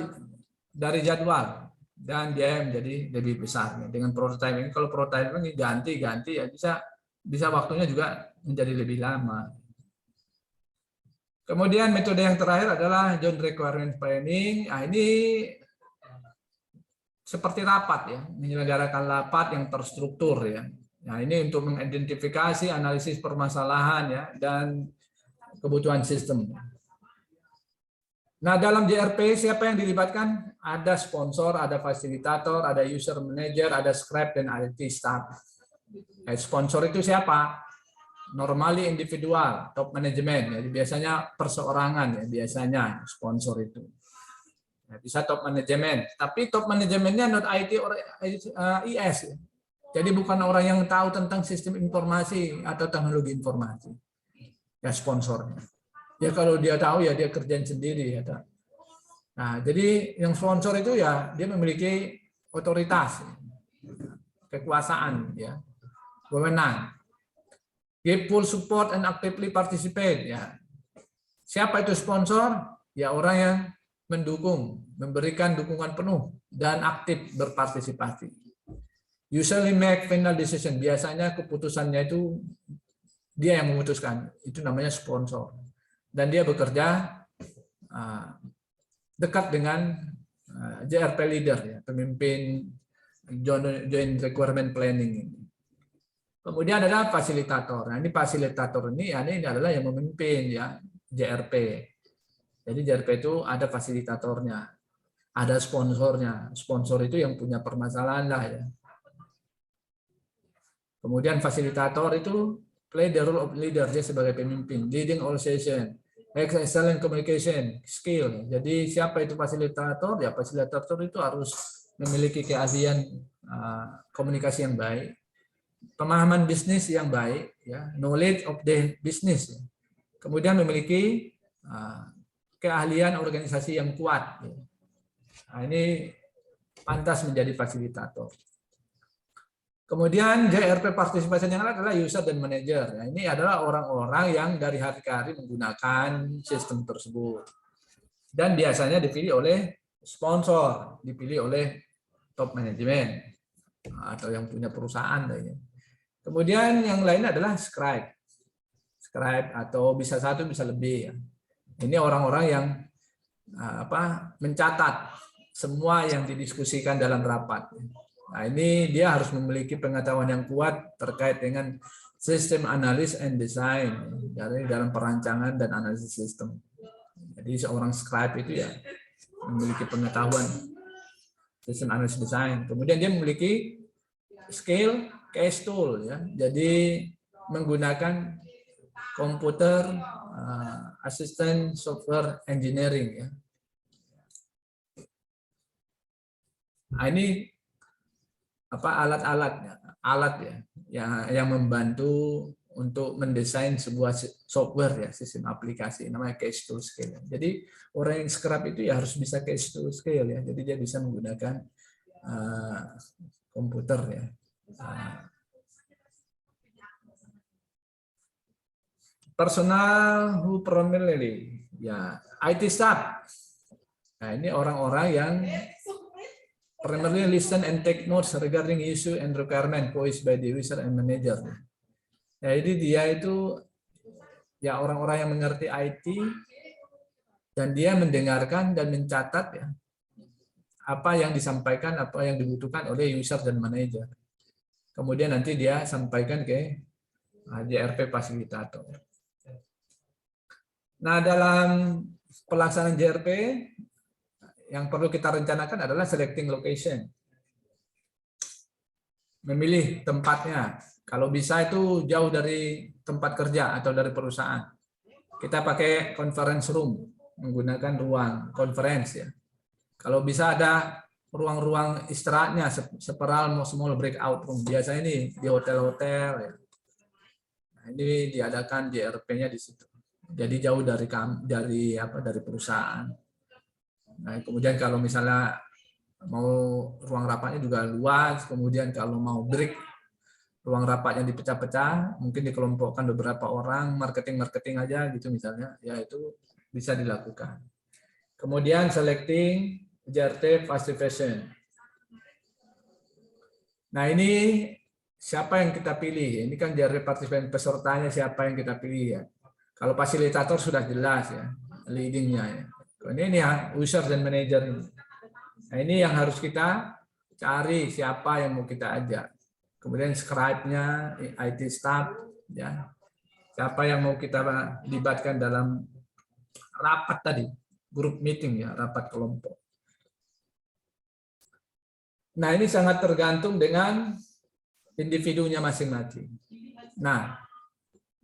S1: dari jadwal dan biaya menjadi lebih besar, ya, dengan prototipe ini. Kalau prototipe ini ganti-ganti, ya, bisa waktunya juga menjadi lebih lama. Kemudian metode yang terakhir adalah joint requirement planning. Nah, ini seperti rapat, ya, menyelenggarakan rapat yang terstruktur, ya. Nah, ini untuk mengidentifikasi, analisis permasalahan, ya, dan kebutuhan sistem. Nah, dalam JRP siapa yang dilibatkan? Ada sponsor, ada fasilitator, ada user manager, ada scribe, dan IT staff. Sponsor itu siapa? Normally individual, top management. Jadi biasanya perseorangan, ya, biasanya sponsor itu. Ya, bisa top management, tapi top manajemennya not IT or IS. Jadi bukan orang yang tahu tentang sistem informasi atau teknologi informasi. Ya, sponsornya. Ya, kalau dia tahu, ya, dia kerjain sendiri, ya. Nah, jadi yang sponsor itu, ya, dia memiliki otoritas, kekuasaan, ya, wewenang. Give full support and actively participate, ya. Siapa itu sponsor? Ya, orang yang mendukung, memberikan dukungan penuh dan aktif berpartisipasi. Usually make final decision. Biasanya keputusannya itu dia yang memutuskan. Itu namanya sponsor. Dan dia bekerja dekat dengan JRP leader, ya, pemimpin joint requirement planning. Kemudian ada fasilitator. Nah, ini fasilitator ini adalah yang memimpin, ya, JRP. Jadi JRP itu ada fasilitatornya, ada sponsornya. Sponsor itu yang punya permasalahan lah, ya. Kemudian fasilitator itu play the role of leader, dia sebagai pemimpin, leading all session, excellent communication skill. Jadi siapa itu fasilitator? Ya, fasilitator itu harus memiliki keahlian komunikasi yang baik, pemahaman bisnis yang baik, ya, knowledge of the business. Ya. Kemudian memiliki keahlian organisasi yang kuat. Ya. Nah, ini pantas menjadi fasilitator. Kemudian JRP participation yang lain adalah user dan manager. Nah, ini adalah orang-orang yang dari hari ke hari menggunakan sistem tersebut. Dan biasanya dipilih oleh sponsor, dipilih oleh top manajemen atau yang punya perusahaan. Kemudian yang lain adalah scribe. Scribe atau bisa satu, bisa lebih. Ini orang-orang yang mencatat semua yang didiskusikan dalam rapat. Nah, ini dia harus memiliki pengetahuan yang kuat terkait dengan sistem analis and design, dari dalam perancangan dan analisis sistem. Jadi seorang scribe itu, ya, memiliki pengetahuan sistem analisis design. Kemudian dia memiliki skill case tool, ya. Jadi menggunakan komputer assistant software engineering, ya. Nah, ini alat ya yang membantu untuk mendesain sebuah software, ya, sistem aplikasi, namanya case tool skill. Jadi orang yang scribe itu, ya, harus bisa case tool skill, ya. Jadi dia bisa menggunakan komputer, ya. Personal who primarily, ya, IT staff. Nah, ini orang-orang yang primarily listen and take notes regarding issue and requirement posed by the user and manager. Jadi dia itu ya orang-orang yang mengerti IT dan dia mendengarkan dan mencatat ya apa yang disampaikan, apa yang dibutuhkan oleh user dan manager. Kemudian nanti dia sampaikan ke JRP fasilitator. Nah, dalam pelaksanaan JRP yang perlu kita rencanakan adalah selecting location. Memilih tempatnya. Kalau bisa itu jauh dari tempat kerja atau dari perusahaan. Kita pakai conference room, menggunakan ruang conference ya. Kalau bisa ada ruang-ruang istirahatnya, separal small breakout room. Biasanya ini di hotel-hotel ya. Nah, ini diadakan JRP-nya di situ. Jadi jauh dari perusahaan. Nah, kemudian kalau misalnya mau ruang rapatnya juga luas, kemudian kalau mau break ruang rapatnya dipecah-pecah, mungkin dikelompokkan beberapa orang, marketing aja gitu misalnya, ya itu bisa dilakukan. Kemudian selecting JRP participation. Nah, ini siapa yang kita pilih? Ini kan JRP participation, pesertanya siapa yang kita pilih ya. Kalau fasilitator sudah jelas ya, leadingnya ya. Ini ya, user dan manager ini. Nah, ini yang harus kita cari siapa yang mau kita ajak. Kemudian scribe-nya, IT staff, ya. Siapa yang mau kita libatkan dalam rapat tadi, group meeting ya, rapat kelompok. Nah, ini sangat tergantung dengan individunya masing-masing. Nah,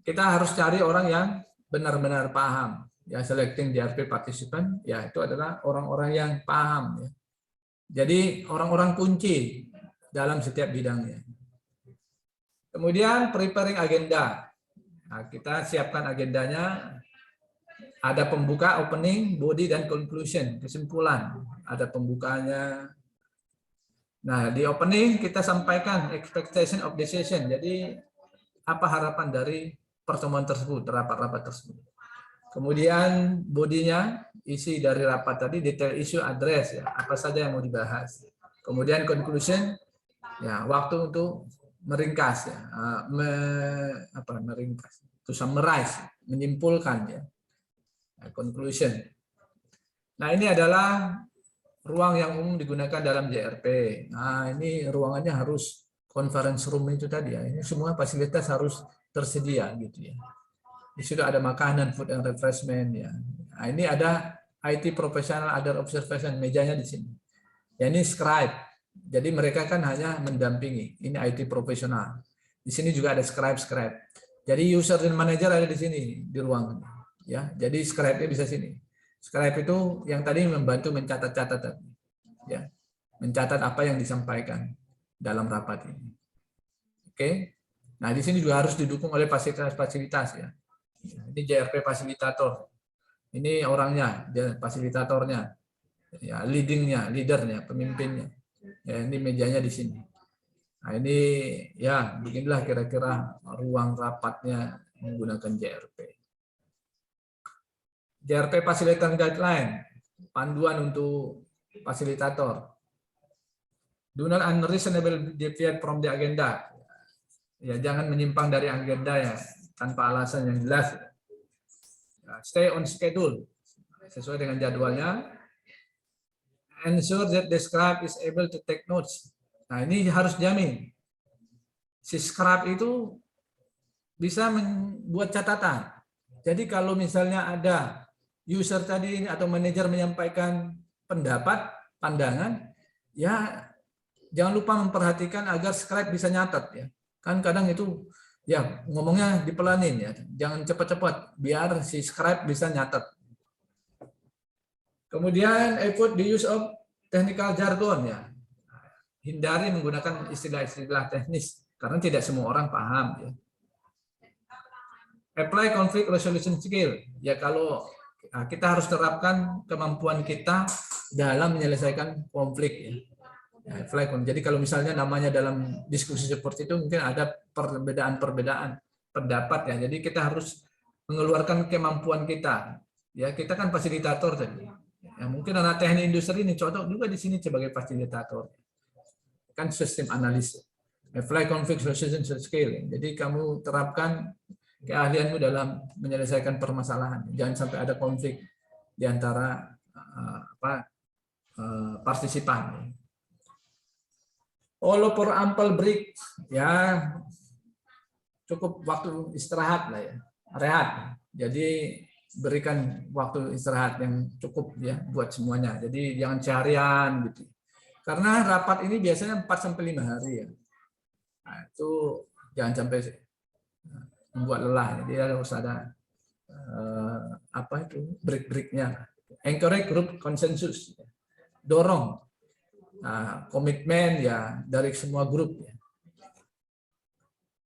S1: kita harus cari orang yang benar-benar paham. Ya, selecting JRP participant, ya itu adalah orang-orang yang paham. Ya. Jadi orang-orang kunci dalam setiap bidangnya. Kemudian preparing agenda. Nah, kita siapkan agendanya. Ada pembuka, opening, body, dan conclusion, kesimpulan. Ada pembukanya. Nah, di opening kita sampaikan expectation of the session. Jadi apa harapan dari pertemuan tersebut, rapat-rapat tersebut. Kemudian bodinya, isi dari rapat tadi, detail isu, address, ya, apa saja yang mau dibahas. Kemudian conclusion, ya, waktu untuk meringkas, ya, meringkas, to summarize, menyimpulkan, ya, conclusion. Nah, ini adalah ruang yang umum digunakan dalam JRP. Nah, ini ruangannya harus conference room itu tadi, ya. Ini semua fasilitas harus tersedia, gitu ya. Di situ ada makanan, food and refreshment ya. Nah, ini ada IT profesional, other observation, mejanya di sini. Ya, ini scribe. Jadi mereka kan hanya mendampingi. Ini IT profesional. Di sini juga ada scribe. Jadi user dan manager ada di sini di ruang ya. Jadi scribe-nya bisa sini. Scribe itu yang tadi membantu mencatat-catat tadi. Ya. Mencatat apa yang disampaikan dalam rapat ini. Oke. Nah, di sini juga harus didukung oleh fasilitas-fasilitas ya. Ini JRP fasilitator. Ini orangnya, dia fasilitatornya. Ya, leadernya, pemimpinnya. Ya, ini mejanya di sini. Nah, ini ya beginilah kira-kira ruang rapatnya menggunakan JRP. JRP Facilitator Guideline, panduan untuk fasilitator. Do not unreasonable deviate from the agenda. Ya, jangan menyimpang dari agenda ya. Tanpa alasan yang jelas. Stay on schedule sesuai dengan jadwalnya. Ensure that the scribe is able to take notes. Nah, ini harus jamin si scribe itu bisa membuat catatan. Jadi kalau misalnya ada user tadi atau manajer menyampaikan pendapat, pandangan, ya jangan lupa memperhatikan agar scribe bisa nyatat ya. Kan kadang itu ya ngomongnya dipelanin ya, jangan cepat-cepat biar si scribe bisa nyatat. Kemudian avoid the use of technical jargon ya, hindari menggunakan istilah-istilah teknis karena tidak semua orang paham ya. Apply conflict resolution skill ya, kalau kita harus terapkan kemampuan kita dalam menyelesaikan konflik ya. Jadi kalau misalnya namanya dalam diskusi seperti itu mungkin ada perbedaan pendapat ya. Jadi kita harus mengeluarkan kemampuan kita. Ya, kita kan fasilitator tadi. Ya, mungkin anak teknik industri ini cocok juga di sini sebagai fasilitator. Kan sistem analis. Apply conflict resolution skill. Jadi kamu terapkan keahlianmu dalam menyelesaikan permasalahan. Jangan sampai ada konflik di antara partisipan. All for ample break, ya cukup waktu istirahat lah ya, rehat. Jadi berikan waktu istirahat yang cukup ya buat semuanya. Jadi jangan seharian gitu. Karena rapat ini biasanya 4-5 hari ya. Nah, itu jangan sampai membuat lelah. Jadi harus ada break-breaknya. Encourage group konsensus. Dorong komitmen ya dari semua grup ya.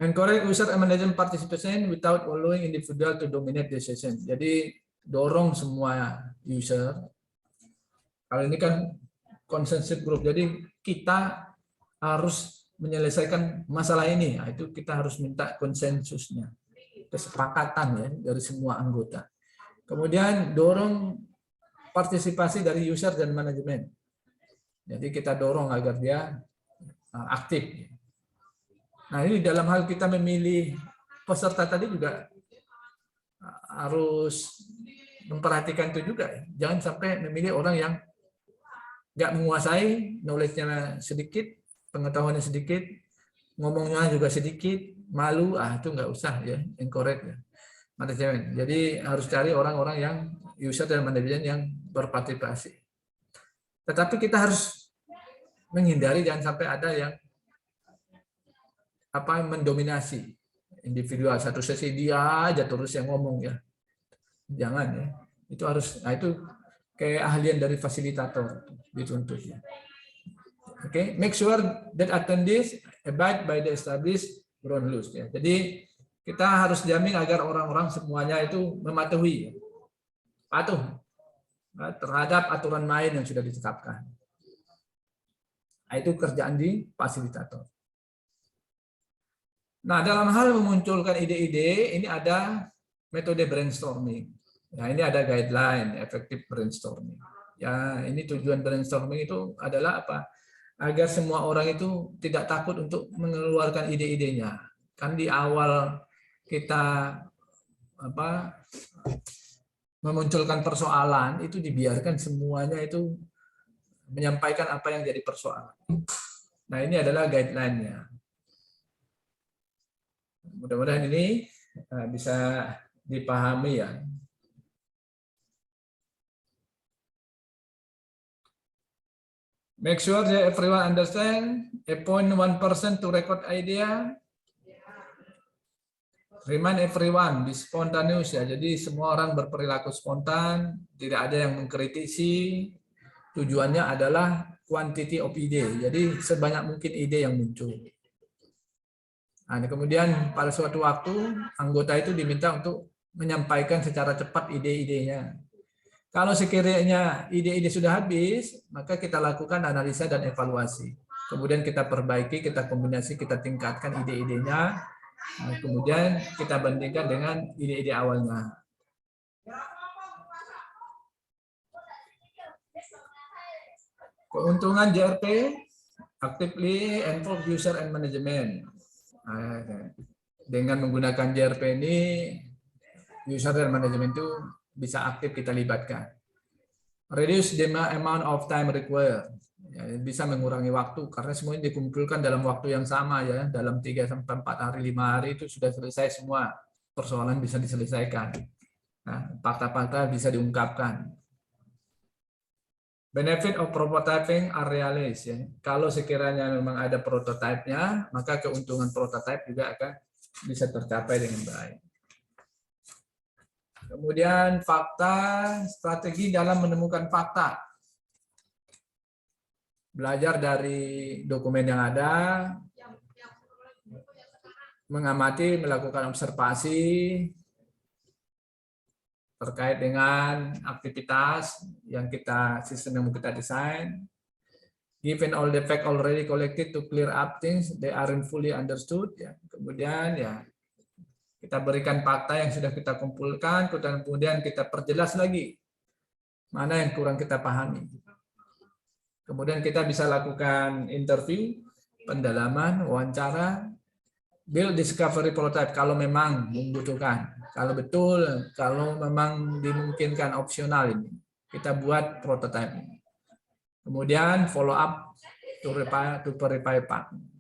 S1: Encourage user and management participation without allowing individual to dominate the session. Jadi dorong semua user. Kalau ini kan konsensus grup. Jadi kita harus menyelesaikan masalah ini. Nah, itu kita harus minta konsensusnya, kesepakatan ya dari semua anggota. Kemudian dorong partisipasi dari user dan manajemen. Jadi kita dorong agar dia aktif. Nah, ini dalam hal kita memilih peserta tadi juga harus memperhatikan itu juga. Jangan sampai memilih orang yang nggak menguasai, knowledge-nya sedikit, pengetahuannya sedikit, ngomongnya juga sedikit, malu, itu nggak usah ya, encourage ya. Manajemen. Jadi harus cari orang-orang yang user dan manajemen yang berpartisipasi. Tetapi kita harus menghindari jangan sampai ada yang mendominasi individual, satu sesi dia aja terus yang ngomong ya. Jangan ya. Itu harus, itu kayak ahlian dari fasilitator dituntut ya. Oke, make sure that attendees abide by the established ground rules ya. Jadi kita harus jamin agar orang-orang semuanya itu mematuhi, patuh terhadap aturan main yang sudah ditetapkan. Nah, itu kerjaan di fasilitator. Nah, dalam hal memunculkan ide-ide, ini ada metode brainstorming. Nah, ini ada guideline efektif brainstorming. Ya, ini tujuan brainstorming itu adalah apa? Agar semua orang itu tidak takut untuk mengeluarkan ide-idenya. Kan di awal kita memunculkan persoalan itu dibiarkan semuanya itu menyampaikan apa yang jadi persoalan. Nah, ini adalah guideline-nya. Mudah-mudahan ini bisa dipahami ya. Make sure that everyone understand. Appoint one person to record idea. Remind everyone, be spontaneous ya. Jadi semua orang berperilaku spontan, tidak ada yang mengkritisi. Tujuannya adalah quantity of ide. Jadi sebanyak mungkin ide yang muncul. Nah, kemudian pada suatu waktu anggota itu diminta untuk menyampaikan secara cepat ide-idenya. Kalau sekiranya ide-ide sudah habis, maka kita lakukan analisa dan evaluasi. Kemudian kita perbaiki, kita kombinasi, kita tingkatkan ide-idenya. Kemudian kita bandingkan dengan ide-ide awalnya. Keuntungan JRP, actively involve user and management. Dengan menggunakan JRP ini, user dan manajemen itu bisa aktif kita libatkan. Reduce the amount of time required. Ya, bisa mengurangi waktu karena semuanya dikumpulkan dalam waktu yang sama ya, dalam 3-4 hari, 5 hari itu sudah selesai semua persoalan bisa diselesaikan. Nah, fakta-fakta bisa diungkapkan. Benefit of prototyping are realized ya. Kalau sekiranya memang ada prototipenya, maka keuntungan prototype juga akan bisa tercapai dengan baik. Kemudian fakta, strategi dalam menemukan fakta. Belajar dari dokumen yang ada, mengamati, melakukan observasi terkait dengan aktivitas yang sistem yang kita desain. Given all the fact already collected to clear up things, they aren't fully understood. Ya. Kemudian ya Kita berikan fakta yang sudah kita kumpulkan, kemudian kita perjelas lagi mana yang kurang kita pahami. Kemudian kita bisa lakukan interview, pendalaman, wawancara, build discovery prototype kalau memang membutuhkan. Kalau betul, kalau memang dimungkinkan opsional ini, kita buat prototype. Kemudian follow up to verify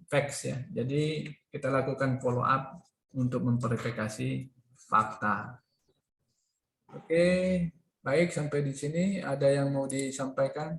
S1: facts ya. Jadi kita lakukan follow up untuk memverifikasi fakta. Oke, baik sampai di sini. Ada yang mau disampaikan?